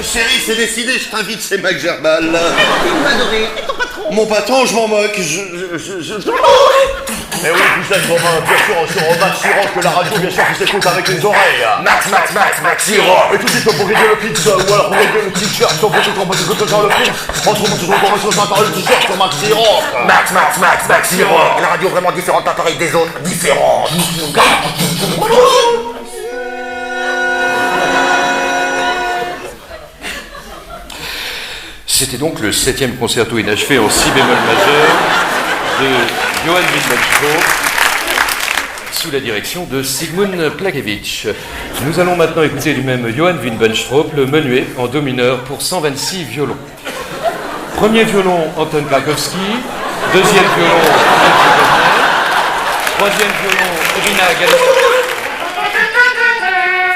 Chérie, c'est décidé, je t'invite chez Mac Gerbal. Adoré. Et ton patron? Mon patron, je m'en moque. Mais oui, vous êtes Romain, bien sûr, sur Max Siroc, que la radio, bien sûr, qui s'écoute avec les oreilles. Max Siroc. Et tout de suite, pour régler le pitch, ou alors pour régler le t-shirt, on peut tout comprendre que dans le pitch. Autrement, toujours pour rester sur le t-shirt sur Max Siroc. Max Siroc. La radio vraiment différente, appareil des autres, différente. C'était donc le 7e concerto inachevé en si bémol majeur de Johann Wilhelm sous la direction de Sigmund Plagevich. Nous allons maintenant écouter du même Johann Winbenstrop le menuet en do mineur pour 126 violons. Premier violon, Anton Krakowski. Deuxième violon, Anton Wagner. Troisième violon, Irina Galina.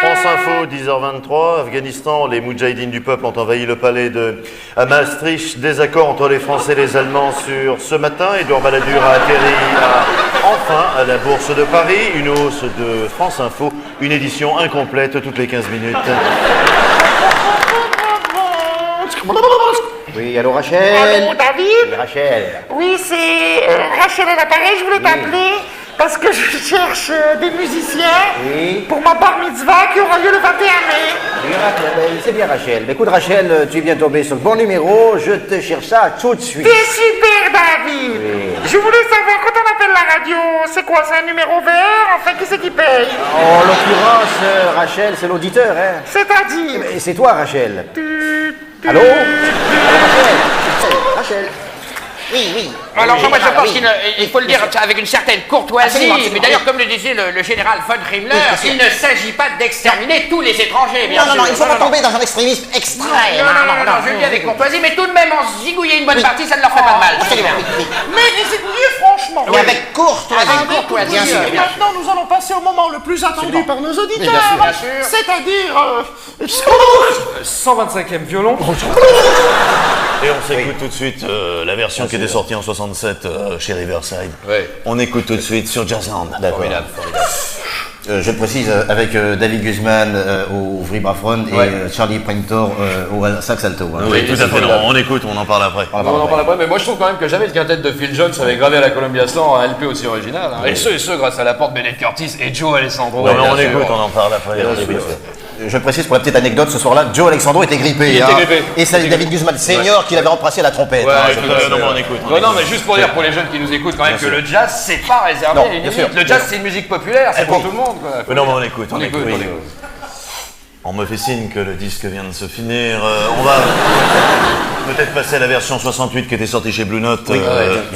France Info, 10h23, Afghanistan, les Moudjahidines du peuple ont envahi le palais à Maastricht. Désaccord entre les Français et les Allemands sur ce matin. Édouard Balladur a atterri enfin à la Bourse de Paris. Une hausse de France Info, une édition incomplète toutes les 15 minutes. Oui, allô Rachel? Allô, David? Oui, Rachel. Oui, c'est Rachel à l'appareil, je voulais t'appeler parce que je cherche des musiciens pour ma bar mitzvah qui aura lieu le 21 mai. Oui, Rachel, c'est bien Rachel. Écoute Rachel, tu es bien tombé sur le bon numéro, je te cherche ça tout de suite. T'es super, David. Je voulais savoir, quand on appelle la radio, c'est quoi? C'est un numéro vert? Enfin, qui c'est qui paye? En l'occurrence, Rachel, c'est l'auditeur, hein. C'est-à-dire? Et c'est toi, Rachel. Allô? Rachel. Oui. Alors moi je pense qu'il faut le dire avec une certaine courtoisie, mais d'ailleurs comme le disait le général von Himmler, il ne s'agit pas d'exterminer tous les étrangers, bien sûr. Non, il ne faut pas tomber dans un extrémisme extrême. Non, je le dis avec courtoisie, mais tout de même en zigouiller une bonne partie, ça ne leur fait pas de mal. Mais les zigouiller, franchement. Et avec courtoisie. Avec courtoisie, bien sûr. Maintenant, nous allons passer au moment le plus attendu par nos auditeurs. Bien sûr. C'est-à-dire... 125e violon. Et on s'écoute tout de suite la version qui était sortie en 67 chez Riverside. Ouais. On écoute tout de suite sur Jazzland. Formidable. Je précise avec David Guzman au vibraphone et Charlie Printor au sax alto. Hein. Oui, tout à fait. On écoute, on en parle après. On en parle après, mais moi je trouve quand même que jamais le quintet de Phil Jones avait gravé à la Columbia Slant un LP aussi original. Hein. Et ce grâce à l'apport de Bennett Curtis et Joe Alessandro. Non, mais on écoute, on en parle après. Je précise pour la petite anecdote, ce soir-là, Joe Alessandro était grippé. Il était grippé. Et c'est David Guzman Senior qui l'avait remplacé à la trompette. On écoute. Non, mais juste pour dire pour les jeunes qui nous écoutent quand même que le jazz c'est pas réservé à une élite. Le jazz c'est une musique populaire, c'est pour tout le monde. Non, mais on écoute. On me fait signe que le disque vient de se finir. On va peut-être passer à la version 68 qui était sortie chez Blue Note.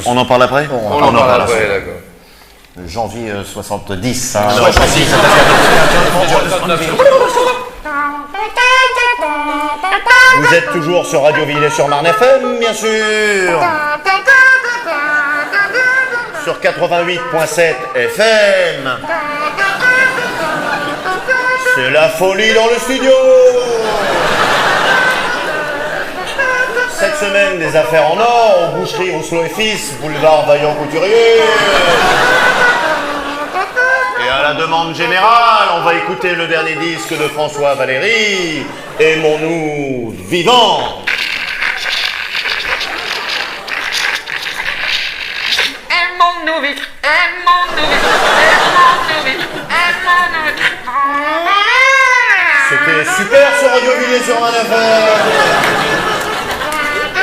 On en parle après? On en parle après, d'accord. Janvier 70. Hein. Vous êtes toujours sur Radio Villers-sur-Marne FM, bien sûr. Sur 88.7 FM. C'est la folie dans le studio. semaine, des affaires en or, aux boucheries, Oslo et Fils, boulevard Vaillant Couturier. Et à la demande générale, on va écouter le dernier disque de François Valéry, Aimons-nous vivants. Aimons-nous vite, aimons-nous vite, aimons-nous vite, aimons-nous vite. C'était super sur Radio Villiers sur un affaire.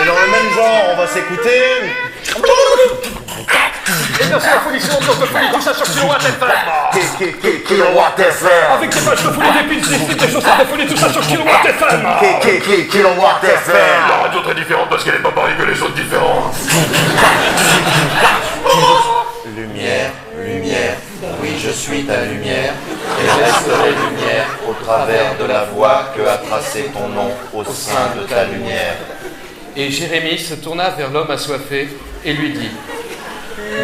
Et dans le même genre, on va s'écouter. Et bien c'est la folie sur de folie, tout ça sur Kilowatt FM. Kilowatt FM. Avec des pages de folie, des pins, des frites, des chaussettes de folie, tout ça sur Kilowatt FM. Kilowatt FM. La radio très différente parce qu'elle est pas pareille que les autres différentes. Lumière, lumière, oui je suis ta lumière, et resterai lumière au travers de la voie que a tracé ton nom au sein de ta lumière. Et Jérémie se tourna vers l'homme assoiffé et lui dit: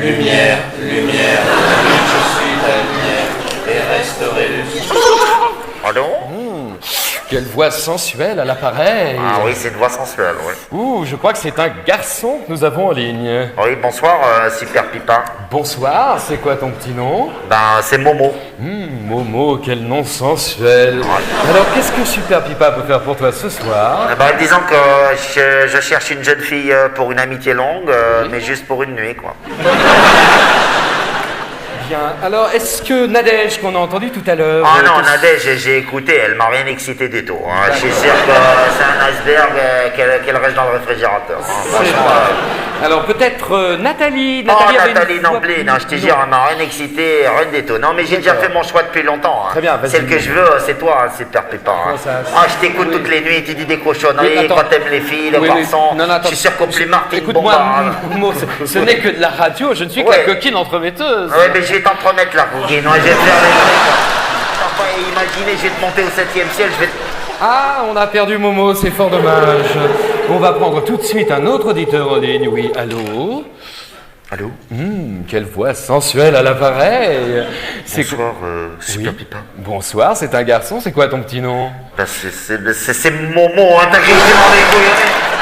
Lumière, lumière, oui je suis ta lumière, et resterai lumière. Allô? Quelle voix sensuelle à l'appareil! Ah oui, c'est une voix sensuelle, oui. Ouh, je crois que c'est un garçon que nous avons en ligne. Oui, bonsoir, Super Pipa. Bonsoir, c'est quoi ton petit nom? Ben, c'est Momo. Momo, quel nom sensuel. Alors, qu'est-ce que Super Pipa peut faire pour toi ce soir? Ben, disons que je cherche une jeune fille pour une amitié longue, mais juste pour une nuit, quoi. Bien, alors, est-ce que Nadège, qu'on a entendu tout à l'heure... Ah non, Nadège, j'ai écouté, elle m'a rien excité du tout. Hein. Je suis sûr que c'est un iceberg qu'elle reste dans le réfrigérateur. Hein. Franchement, alors, peut-être Nathalie... Nathalie non plus, non, je te jure, elle m'a rien excité, rien du tout. Non, mais j'ai déjà fait mon choix depuis longtemps. Hein. Très bien, vas-y. Celle que je veux, c'est toi, hein, Super Pipa. Hein. Ah, je t'écoute toutes les nuits, tu dis des cochonneries, quand t'aimes les filles, les garçons. Non, je suis sûr qu'au plus Martine écoute-moi, Bomba. Momo, ce n'est que de la radio, je ne suis que la coquine entremetteuse. Ouais, mais je vais t'en promettre la coquine, hein, je vais te faire les trucs. T'as pas imaginé, je vais te monter au 7e ciel, je vais te... Ah, on a perdu Momo, c'est fort dommage. On va prendre tout de suite un autre auditeur en ligne. Oui, allô? Allô? Quelle voix sensuelle à l'appareil. Bonsoir, Super Pipa. Bonsoir, c'est un garçon, c'est quoi ton petit nom? Ben, c'est Momo, hein, t'as qu'à dans les couilles.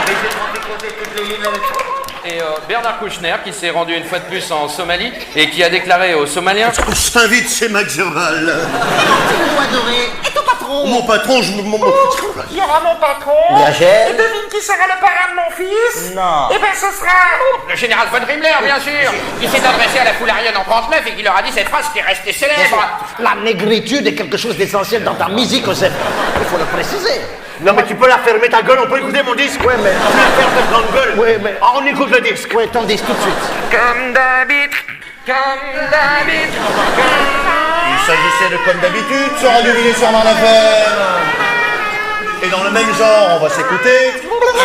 Mais je vais te décoder toutes les lignes avec toi. Et Bernard Kouchner, qui s'est rendu une fois de plus en Somalie et qui a déclaré aux Somaliens... Je t'invite chez Max Geval. Mon adoré. Et ton patron? Mon patron, Il y aura mon patron. Blachère. Et devine qui sera le parrain de mon fils? Non. Eh ben ce sera... Le général von Himmler, bien sûr. Il s'est adressé à la foule arienne en 39 et qui leur a dit cette phrase qui est restée célèbre. La négritude est quelque chose d'essentiel dans ta musique, Joseph. Il faut le préciser. Non mais tu peux la fermer ta gueule, on peut écouter mon disque. Ouais, mais... Tu la fermes ta grande gueule. Ouais, mais... Ah, on écoute le disque. Ouais, ton disque tout de suite. Comme d'habitude. Comme d'habitude. Il s'agissait de Comme d'habitude sur Radio Villiers sur Marne FM. Et dans le même genre, on va s'écouter...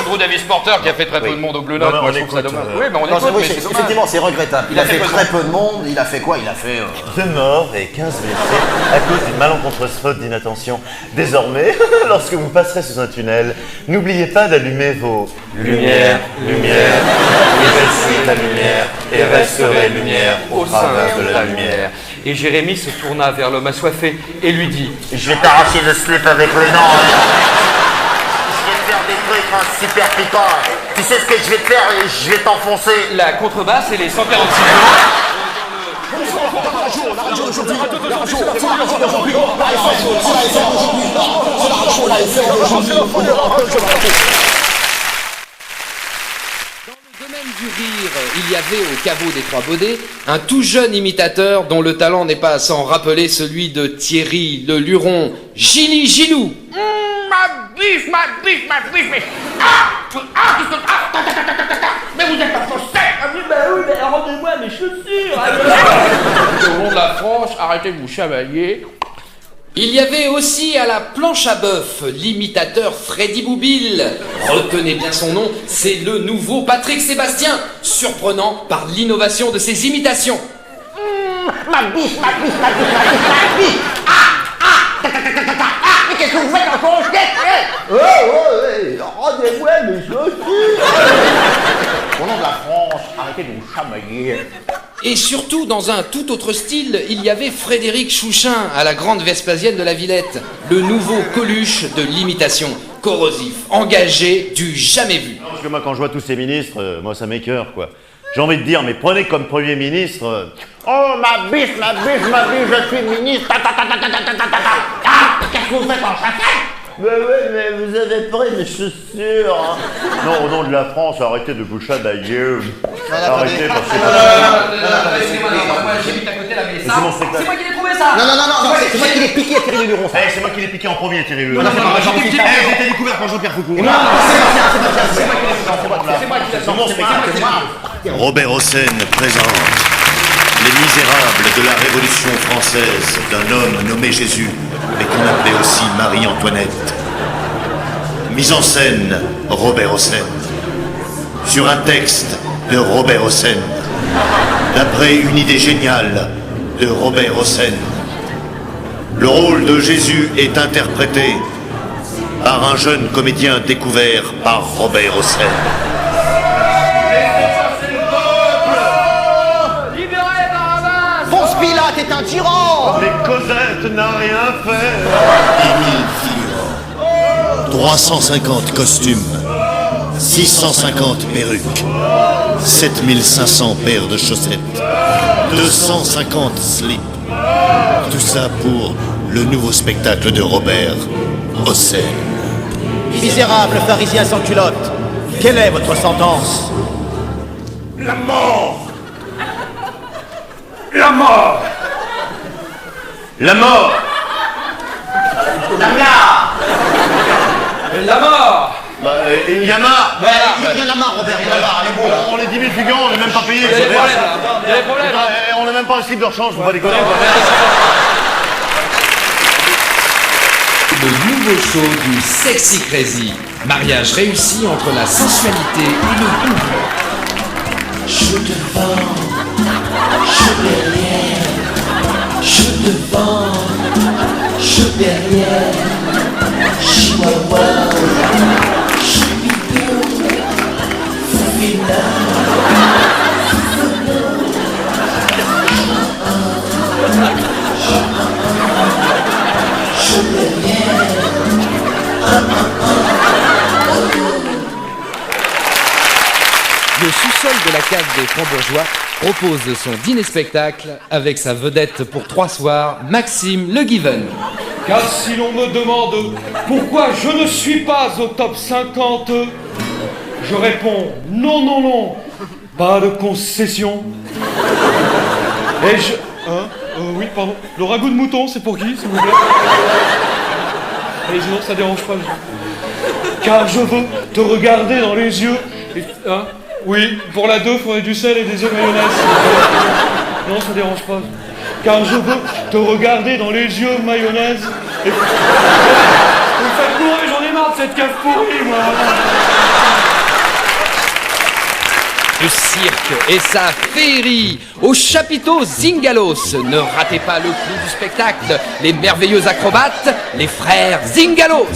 Andrew Davis Porter qui a fait très peu de monde au Blue Note, Non, moi on je trouve ça écoute, dommage. euh, Oui, mais on Non, écoute, oui, mais c'est dommage. effectivement, c'est regrettable. Il a fait très peu de monde. Il a fait quoi? Il a fait... 2 morts et 15 blessés à cause d'une malencontreuse faute d'inattention. Désormais, lorsque vous passerez sous un tunnel, n'oubliez pas d'allumer vos Lumière, lumière, oui je suis ta lumière, et resterai lumière au travers de la lumière. Et Jérémie se tourna vers l'homme assoiffé et lui dit: Je vais t'arracher le slip avec les dents. Hein. Je vais te faire des trucs, hein, Super Pipa. Tu sais ce que je vais te faire? Je vais t'enfoncer. La contrebasse et les 146 du rire, il y avait au caveau des Trois Baudets un tout jeune imitateur dont le talent n'est pas sans rappeler celui de Thierry le Luron, Gilly Gilou. Ma biche, mais... Mais vous êtes pas faussé. Oui, mais rendez-moi mes chaussures. Au long de la France, arrêtez de vous chamailler. Il y avait aussi à la planche à bœuf l'imitateur Freddy Boubille. Retenez bien son nom, c'est le nouveau Patrick Sébastien, surprenant par l'innovation de ses imitations. Ma biche. Mais qu'est-ce que vous faites encore au skate? Rendez-moi mes chaussures. Au nom de la France, arrêtez de vous chamailler. Et surtout, dans un tout autre style, il y avait Frédéric Chouchin à la Grande Vespasienne de la Villette, le nouveau Coluche de l'imitation, corrosif, engagé, du jamais vu. que moi, quand je vois tous ces ministres, moi, ça m'écœure, quoi. J'ai envie de dire, mais prenez comme Premier ministre... Oh, ma biche, je suis ministre. Qu'est-ce que vous faites en chassette? Mais oui, mais vous avez pris mes chaussures. Hein. Non, au nom de la France, arrêtez de boucher la gueule. Arrêtez, parce que... Excusez-moi, moi j'habite à côté là, mais ça, c'est mon spectacle. c'est moi qui l'ai trouvé ça. Non, c'est moi qui l'ai piqué à Thierry Luron. C'est moi qui l'ai piqué en premier, Thierry Luron. J'ai découvert par Jean-Pierre Foucault. Robert Hossein présente Les Misérables de la Révolution française d'un homme nommé Jésus, mais qu'on appelait aussi Marie-Antoinette. Mise en scène, Robert Hossein. Sur un texte de Robert Hossein. D'après une idée géniale de Robert Hossein. Le rôle de Jésus est interprété par un jeune comédien découvert par Robert Hossein. Ponce Pilate est un tyran. Mais Cosette n'a rien fait. Émile Fillon. 350 costumes, 650 perruques, 7500 paires de chaussettes, 250 slips. Tout ça pour le nouveau spectacle de Robert Hossein. Misérable pharisien sans culotte, quelle est votre sentence? La mort. La mort. La mort. La mort. Il y en a. Il y en a marre, Robert, il y en a marre. Allez, bon. On est 10 000 figurants, on n'est même pas payés. Il y a des problèmes là. Il y a des problèmes là. On n'a même pas un slip de rechange, faut pas déconner. Le nouveau show du Sexy Crazy. Mariage réussi entre la sensualité et le goût. Je te vends, je derrière, je te vends, je derrière, chihuahua, chibidou, foufina, je derrière, Le sous-sol de la cave des Francs-Bourgeois propose son dîner-spectacle avec sa vedette pour 3 soirs, Maxime Le Given. Car si l'on me demande pourquoi je ne suis pas au top 50, je réponds non, pas de concession. Et je... oui, pardon. Le ragoût de mouton, c'est pour qui, s'il vous plaît? Et sinon, ça dérange pas. Car je veux te regarder dans les yeux et... Oui, pour la 2, faudrait du sel et des œufs mayonnaise. Non, ça dérange pas. Car je veux te regarder dans les yeux, mayonnaise. Et... Vous me faites mourir, j'en ai marre de cette cave pourrie, moi. Le cirque et sa féerie au chapiteau Zingalos. Ne ratez pas le clou du spectacle. Les merveilleux acrobates, les frères Zingalos.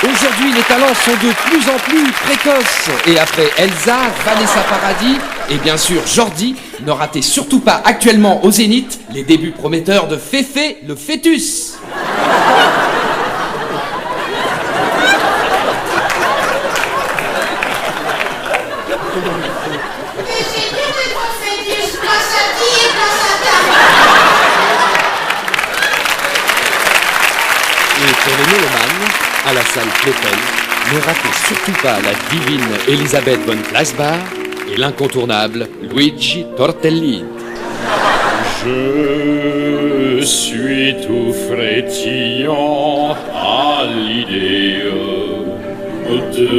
Aujourd'hui, les talents sont de plus en plus précoces. Et après Elsa, Vanessa Paradis et bien sûr Jordi, ne ratez surtout pas actuellement au Zénith les débuts prometteurs de Féfé le fœtus. Et pour les mélomanes, à la salle Plétel, ne ratez surtout pas la divine Elisabeth von Fleischbach et l'incontournable Luigi Tortellini. Je suis tout frétillant à l'idée de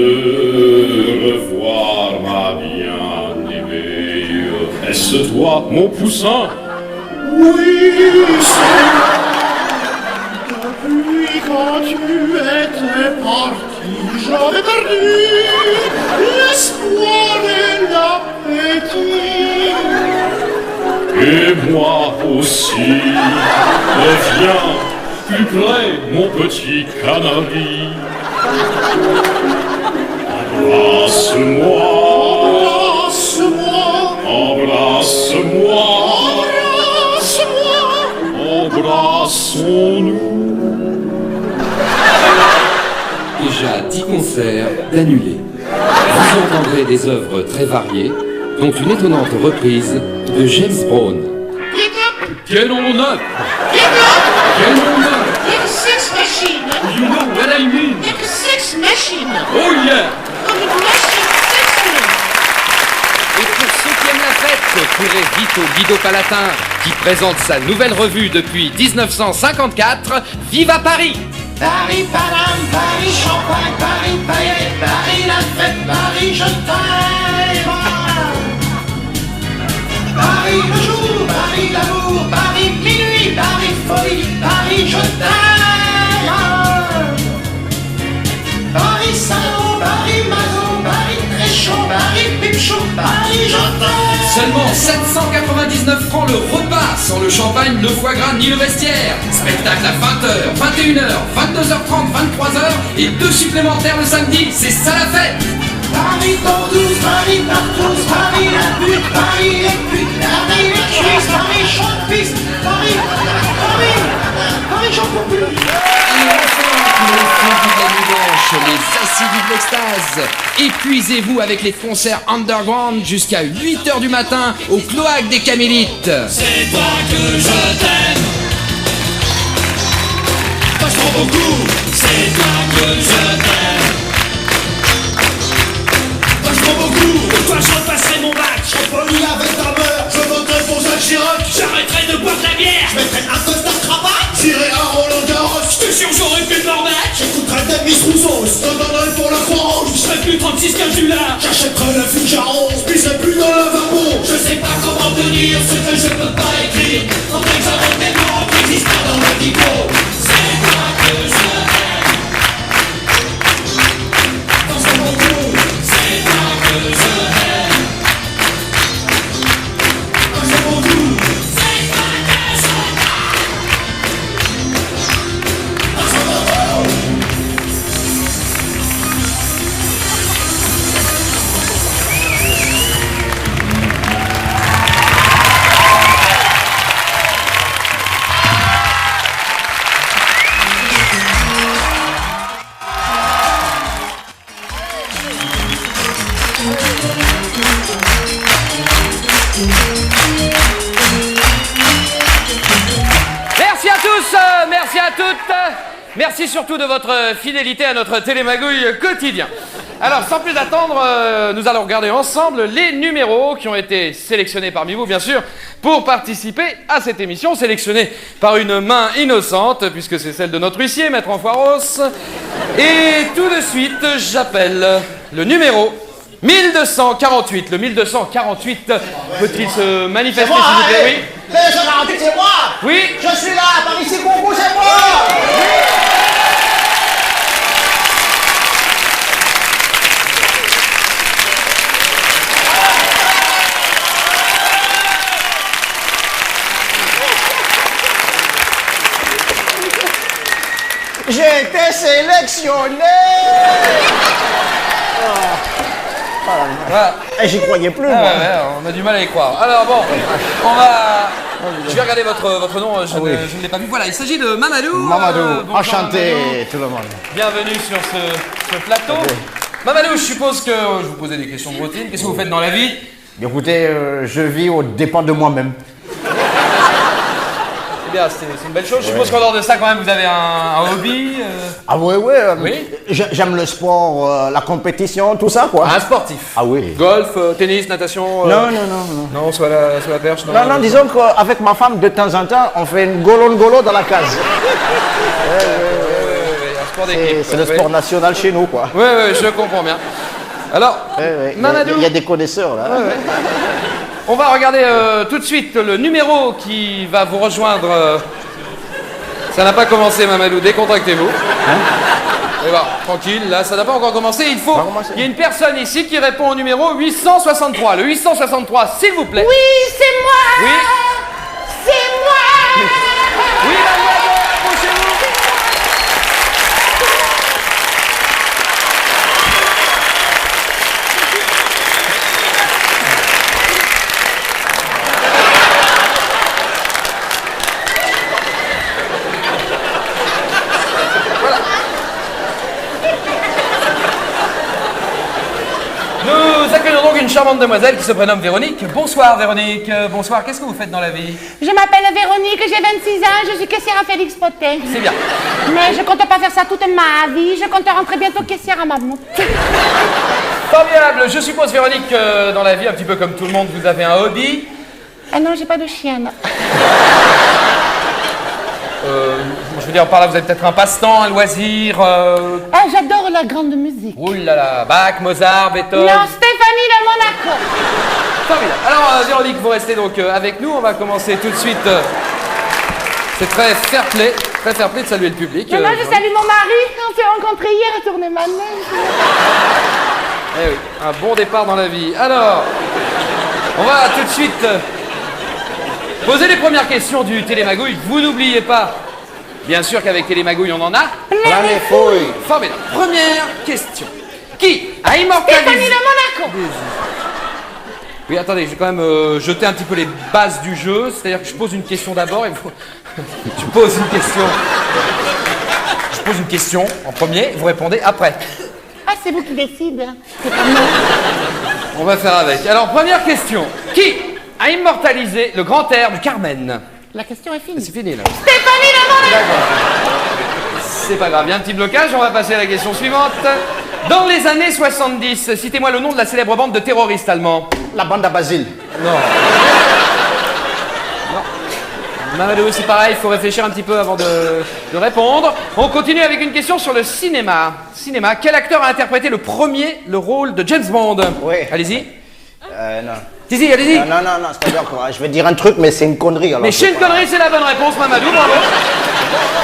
revoir ma bien-aimée, est-ce toi, mon poussin? Oui, c'est moi. Depuis quand tu étais parti, j'avais perdu l'espoir et l'appétit. Et moi aussi, viens plus près, mon petit canari. Embrasse-moi, embrasse-moi, embrassons-nous. Déjà 10 concerts d'annulés. Vous entendrez des œuvres très variées, dont une étonnante reprise de James Brown. Quel nom on a? Quel nom? X6 machine. You know what I mean? X6 machine. Oh yeah! Comme une machine sexy. Et pour ceux qui aiment la fête, courez vite au Lido Palatin, qui présente sa nouvelle revue depuis 1954, Viva Paris! Paris, Paname, Paris, Champagne, Paris, paillettes, Paris, la fête, Paris, je t'aime. Paris, le jour, Paris, l'amour, Paris, minuit, Paris, folie, Paris, je t'aime. Paris, salon, Paris, maison, Paris, très chaud, Paris, pipe chaud, Paris, je t'aime. Seulement 799 francs le repas, sans le champagne, le foie gras ni le vestiaire. Spectacle à 20h, 21h, 22h30, 23h et 2 supplémentaires le samedi, c'est ça la fête. Paris Bordeaux, Paris partout, Paris la pute, Paris les putes, Paris les cuisses, Paris champ-piste, Paris, j'en peux plus. Et enfin, pour les fondus de la nuit blanche, les assidus de l'extase. Épuisez-vous avec les concerts underground jusqu'à 8h du matin au cloaque des Camélites. C'est toi que je t'aime. Vachement beaucoup. C'est toi que je t'aime. Vachement beaucoup. Pour toi je repasserai mon bac. Je serai poli avec ta mère. Je voterai pour Jacques Chirac. J'arrêterai de boire de la bière. Je mettrai un costard cravate. J'irai à Roland Garros. Je te jure j'aurai plus de Mordac. J'écouterai Demis Rousseau. Je te donnerai pour la Croix-Rouge. Je serai plus 36-15 du lard. J'achèterai la Foucaron. Je pisserai plus dans le lavabo. Je sais pas comment te dire ce que je peux pas écrire. Faudrait que j'invente des mots qui existent pas dans le diplôme. C'est toi que je t'aime. Dans mon goût. C'est toi que je t'aime. Dans mon goût. C'est toi que je t'aime. Dans mon goût. Merci à tous, merci à toutes, merci surtout de votre fidélité à notre télémagouille quotidien. Alors, sans plus attendre, nous allons regarder ensemble les numéros qui ont été sélectionnés parmi vous, bien sûr, pour participer à cette émission, sélectionnés par une main innocente, puisque c'est celle de notre huissier, Maître Enfoiros. Et tout de suite, j'appelle le numéro 1248. Le 1248 peut-il se manifester, s'il vous plaît? Oui. 1248, c'est moi. Oui. Je suis là, par ici, Concours, c'est moi. J'ai été sélectionné. Voilà. Et j'y croyais plus, Ah moi. ouais, on a du mal à y croire. Alors bon, on va... Je vais regarder votre nom, je ne l'ai pas vu. Voilà, il s'agit de Mamadou. Mamadou, Bonjour, enchanté Mamadou. tout le monde. Bienvenue sur ce plateau. Mamadou, je suppose que je vous posais des questions de routine. Qu'est-ce que vous faites dans la vie? Écoutez, je vis aux dépens de moi-même. Eh bien, c'est une belle chose. Je suppose qu'en dehors de ça, quand même, vous avez un hobby Ah ouais, Oui. J'aime le sport, la compétition, tout ça, quoi. Un sportif. Ah oui. Golf, tennis, natation Non. Non, soit la perche. Non, disons qu'avec ma femme, de temps en temps, on fait une golo dans la case. Un sport d'équipe. C'est le sport national chez nous, quoi. Oui, je comprends bien. Alors, Mamadou. Il y a des connaisseurs là. Ouais. On va regarder tout de suite le numéro qui va vous rejoindre. Ça n'a pas commencé, Mamadou, décontractez-vous. Et voilà, tranquille, là, ça n'a pas encore commencé. Il y a une personne ici qui répond au numéro 863. Le 863, s'il vous plaît. Oui, c'est moi. Oui. C'est moi. Oui, mademoiselle, approchez-vous. Nous accueillons donc une charmante demoiselle qui se prénomme Véronique. Bonsoir Véronique, bonsoir, qu'est-ce que vous faites dans la vie? Je m'appelle Véronique, j'ai 26 ans, je suis caissière à Félix Potin. C'est bien. Mais je compte pas faire ça toute ma vie, je compte rentrer bientôt caissière à Mammouth. Formidable, je suppose Véronique, dans la vie, un petit peu comme tout le monde, vous avez un hobby? Ah non, j'ai pas de chienne. Je veux dire, par là, vous avez peut-être un passe-temps, un loisir. Ah, j'adore la grande musique. Ouh là là, Bach, Mozart, Beethoven. Non, Stéphanie de Monaco. Formidable. Alors, Véronique, vous restez donc avec nous. On va commencer tout de suite. C'est très fair-play de saluer le public. Non, je salue mon mari. On s'est rencontrés hier à Tournai-Manège. Eh oui, un bon départ dans la vie. Alors, on va tout de suite poser les premières questions du Télémagouille. Vous n'oubliez pas, bien sûr qu'avec Télémagouille, on en a plein les fouilles. Formidable. Première question. Qui a immortalisé... Stéphanie de Monaco. Oui, attendez, je vais quand même jeter un petit peu les bases du jeu. C'est-à-dire que je pose une question d'abord et vous... Je pose une question en premier, vous répondez après. Ah, c'est vous qui décidez. C'est pas moi. On va faire avec. Alors, première question. Qui a immortalisé le grand air du Carmen? La question est finie. C'est fini, là. Stéphanie de Monaco. D'accord. C'est pas grave, il y a un petit blocage, on va passer à la question suivante. Dans les années 70, citez-moi le nom de la célèbre bande de terroristes allemands. La bande à Basile. Non. Mamadou, c'est pareil, il faut réfléchir un petit peu avant de répondre. On continue avec une question sur le cinéma. Quel acteur a interprété le rôle de James Bond? Oui. Allez-y. Non. Si, allez-y. Non, c'est-à-dire que je vais dire un truc, mais c'est une connerie. Alors mais c'est une connerie, c'est la bonne réponse, Mamadou, bravo.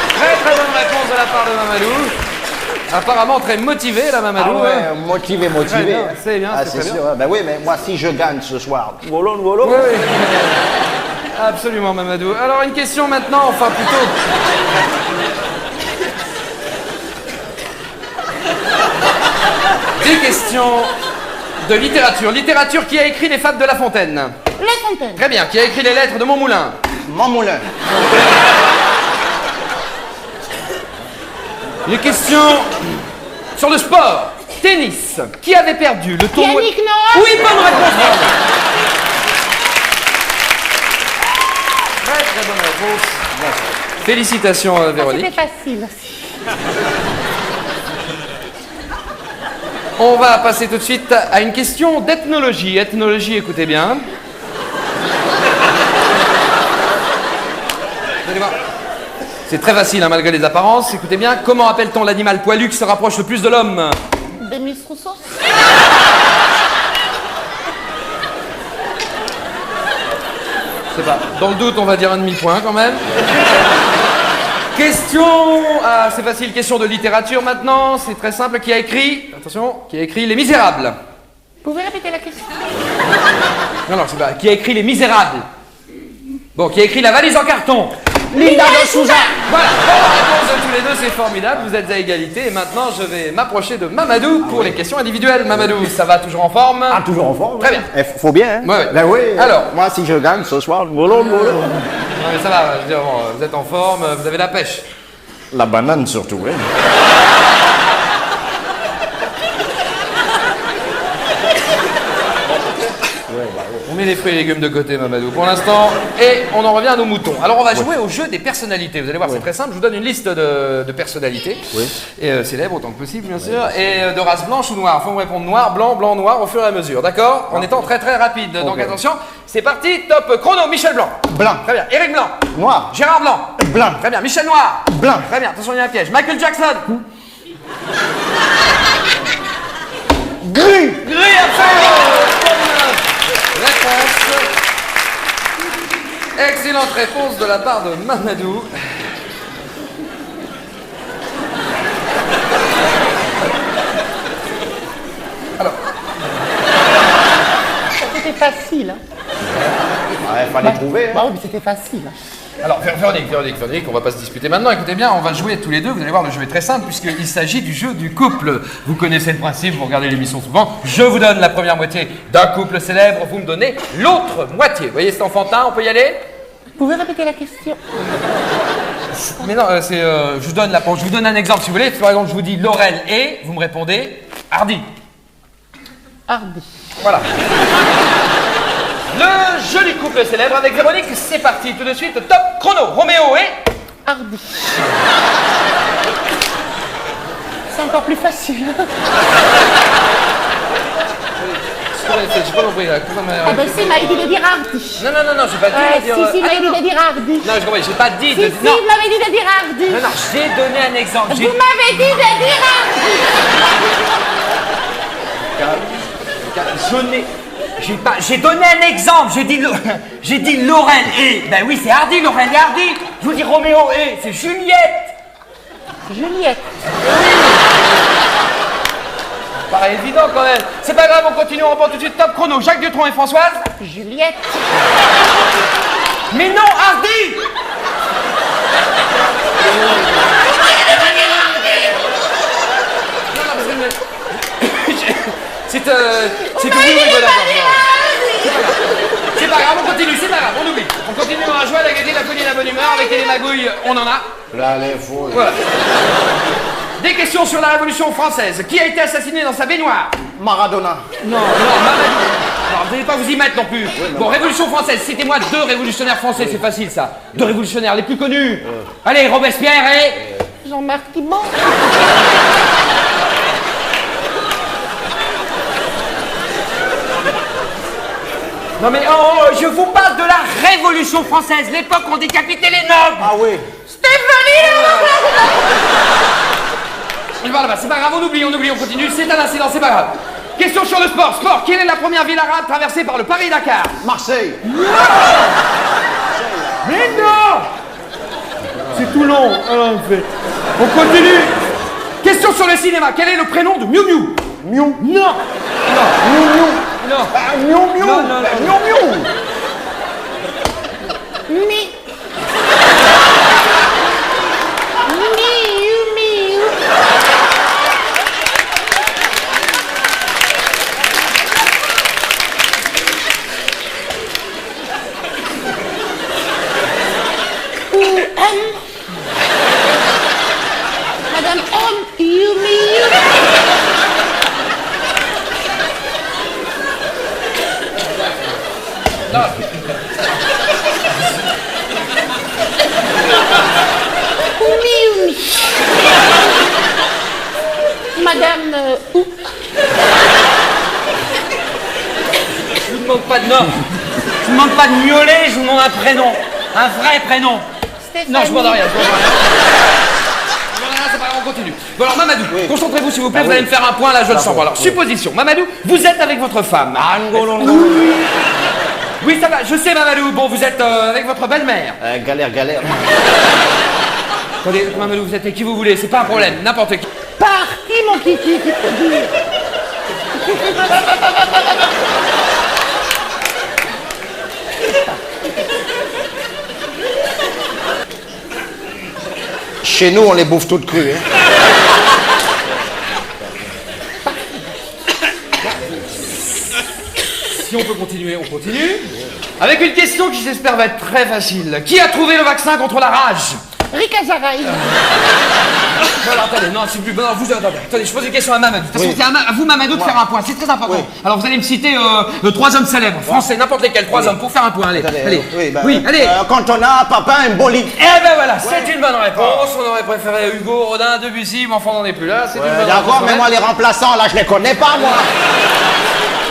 Très bonne réponse de la part de Mamadou. Apparemment très motivé, là, Mamadou. Ah ouais, motivé. C'est bien, c'est très sûr. bien. Ben oui, mais moi, si je gagne ce soir, volons. Oui. Absolument, Mamadou. Alors, une question maintenant, enfin plutôt... Des questions de littérature. Littérature, qui a écrit les Fables de La Fontaine? La Fontaine. Très bien. Qui a écrit les lettres de Montmoulin? Montmoulin. Une question sur le sport. Tennis. Qui avait perdu le tournoi? Yannick Noah. Oui, bonne réponse. Très bonne réponse. Félicitations, Véronique. C'était facile aussi. On va passer tout de suite à une question d'ethnologie. Ethnologie, écoutez bien. Vous allez voir. C'est très facile, hein, malgré les apparences. Écoutez bien. Comment appelle-t-on l'animal poilu qui se rapproche le plus de l'homme? Demis Rousseau. Je sais pas. Dans le doute, on va dire un demi-point quand même. Question... Ah, c'est facile. Question de littérature maintenant. C'est très simple. Qui a écrit... Attention. Qui a écrit Les Misérables? Vous pouvez répéter la question? Non, c'est pas... Qui a écrit Les Misérables? Bon, qui a écrit La Valise en carton? Linda de Souza. Voilà, bonne réponse de tous les deux, c'est formidable, vous êtes à égalité. Et maintenant, je vais m'approcher de Mamadou pour les questions individuelles. Mamadou, ça va toujours en forme? Ah, toujours en forme. Très bien. Faut bien, hein? Ouais. Ben oui. Alors, moi, si je gagne ce soir, volons. Non, mais ça va, je veux dire, bon, vous êtes en forme, vous avez la pêche. La banane surtout, hein? On met les fruits et légumes de côté, Mamadou, pour l'instant, et on en revient à nos moutons. Alors, on va jouer au jeu des personnalités. Vous allez voir, c'est très simple. Je vous donne une liste de personnalités, et célèbres autant que possible, bien sûr, et de race blanche ou noire. Il faut me répondre noir, blanc, noir au fur et à mesure, d'accord? En étant très rapide. Donc, attention, c'est parti, top chrono. Michel Blanc. Blanc. Très bien. Éric Blanc. Noir. Gérard Blanc. Blanc. Très bien. Michel Noir. Blanc. Très bien. Attention, il y a un piège. Michael Jackson. Gris. Gris, absolument. Bonne réponse. Excellente réponse de la part de Mamadou. Alors. C'était facile, hein. Ouais, fallait trouver. Bah oui, mais c'était facile. Alors, Véronique, on va pas se disputer maintenant. Écoutez bien, on va jouer tous les deux. Vous allez voir, le jeu est très simple puisqu'il s'agit du jeu du couple. Vous connaissez le principe, vous regardez l'émission souvent. Je vous donne la première moitié d'un couple célèbre, vous me donnez l'autre moitié. Vous voyez, c'est enfantin, on peut y aller? Vous pouvez répéter la question? Mais non, je vous donne un exemple si vous voulez. Par exemple, je vous dis Laurel et, vous me répondez Hardy. Hardy. Voilà. Le joli couple célèbre avec Véronique, c'est parti. Tout de suite, top chrono. Roméo et Hardy. C'est encore plus facile. J'ai pas compris là. Ah ben si, il m'a dit de dire Hardy. Non, j'ai pas dit de dire... Si, il m'avait dit de dire Hardy. Non, j'ai compris, j'ai pas dit de... Si, il m'avait dit de dire Hardy. Non, j'ai donné un exemple. Vous m'avez dit de dire Hardy. J'ai donné un exemple. J'ai dit Laurel et... Ben oui, c'est Hardy, Laurel et Hardy. Je vous dis Roméo et... C'est Juliette. Juliette. Paraît évident quand même. C'est pas grave, on continue, on reprend tout de suite. Top chrono. Jacques Dutronc et Françoise. Juliette. Mais non, Hardy. C'est que vous oubliez, c'est pas grave, on continue, c'est pas grave, on oublie. On continue dans la joie, la gaieté, la folie, la bonne humeur, avec les magouilles, on en a. Là, les fous. Voilà. Des questions sur la Révolution française. Qui a été assassiné dans sa baignoire? Maradona. Non, Mamadou. Alors, vous n'allez pas vous y mettre non plus. Bon, Révolution française, citez-moi 2 révolutionnaires français, c'est facile ça. 2 révolutionnaires les plus connus. Allez, Robespierre et... Jean-Marc Thibault. Non mais je vous parle de la Révolution française, l'époque où on décapitait les nobles. Ah oui. Stéphanie. Voilà, c'est pas grave, on oublie, on continue, c'est un incident, c'est pas grave. Question sur le sport. Sport, quelle est la première ville arabe traversée par le Paris-Dakar? Marseille. Mais non. C'est Toulon, en fait. On continue. Question sur le cinéma, quel est le prénom de Miu Miu? Miu. Non. Miu Miu. Non. Miu Miu. Non. Miu Miu. Mi. Miu. Madame M. Yumi. Yumi. Madame Ou. Je vous demande pas de nom. Je vous demande pas de miauler, je vous demande un prénom. Un vrai prénom. Stéphanie. Non, je demande rien. C'est pas grave, on continue. Bon alors Mamadou, concentrez-vous s'il vous plaît, vous allez me faire un point là, je le sens. Bon, alors, supposition, Mamadou, vous êtes avec votre femme. Oui, ça va, je sais Mamadou, bon, vous êtes avec votre belle-mère. Galère. Attendez, Mamadou, vous êtes avec qui vous voulez, c'est pas un problème, n'importe qui. Parti, mon kiki, tu peux dire. Chez nous, on les bouffe toutes crues. Hein. Si on peut continuer, on continue. Avec une question qui j'espère va être très facile. Qui a trouvé le vaccin contre la rage? Rika Zaraï. Non, alors, attendez, non, c'est plus... Non, vous, attendez, je pose une question à Mamadou. De toute façon, c'est à vous, Mamadou, de faire un point. C'est très important. Alors, vous allez me citer 3 hommes célèbres, français, n'importe lesquels, 3 hommes, pour faire un point. Allez, allez. Allez. Cantona, Papin, Mboli. Eh ben voilà, c'est une bonne réponse. On aurait préféré Hugo, Rodin, Debussy, mais enfin, on n'en est plus là. C'est une bonne réponse. D'accord, mais moi, les remplaçants, là, je les connais pas, moi.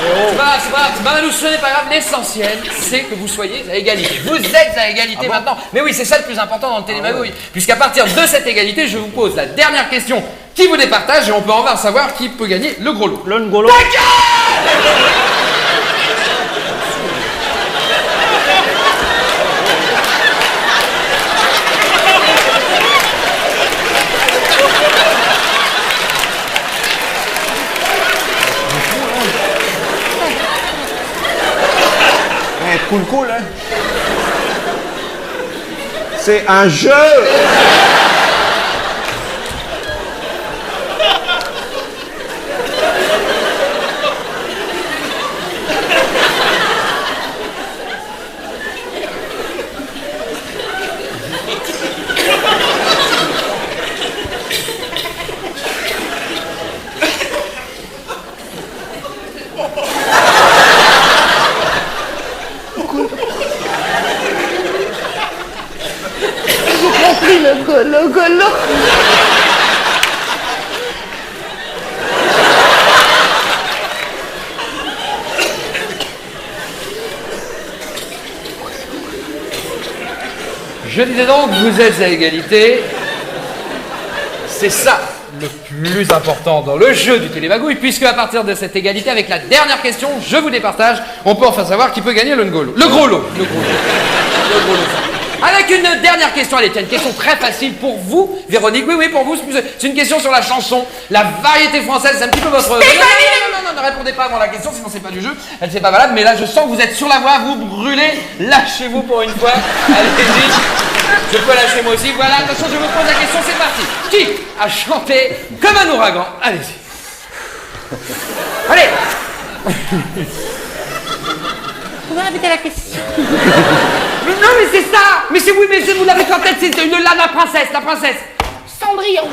C'est pas grave, Mamadou, ce n'est pas grave, l'essentiel, c'est que vous soyez à égalité. Vous êtes à égalité maintenant. Mais oui, c'est ça le plus important dans le télémagouille. Puisqu'à partir de cette égalité, je vous pose la dernière question qui vous départage et on peut enfin savoir qui peut gagner le gros lot. Le Ngolo. Cool, hein. C'est un jeu. Le golo. Je disais donc, vous êtes à égalité. C'est ça le plus important dans le jeu du Télémagouille, puisque à partir de cette égalité, avec la dernière question, je vous départage, on peut enfin savoir qui peut gagner le gros lot. Le gros lot. Avec une dernière question, allez, tiens, une question très facile pour vous, Véronique. Oui, pour vous, c'est une question sur la chanson, la variété française, c'est un petit peu votre... Non, ne répondez pas avant la question, sinon c'est pas du jeu, elle c'est pas valable, mais là je sens que vous êtes sur la voie, vous brûlez, lâchez-vous pour une fois, allez-y, je peux lâcher moi aussi, voilà, attention, je vous pose la question, c'est parti. Qui a chanté comme un ouragan? Allez-y. Allez. Vous pouvez répéter la question? Mais non, mais c'est ça. Mais c'est oui, mais vous l'avez en tête, c'est la princesse, Cendrillon.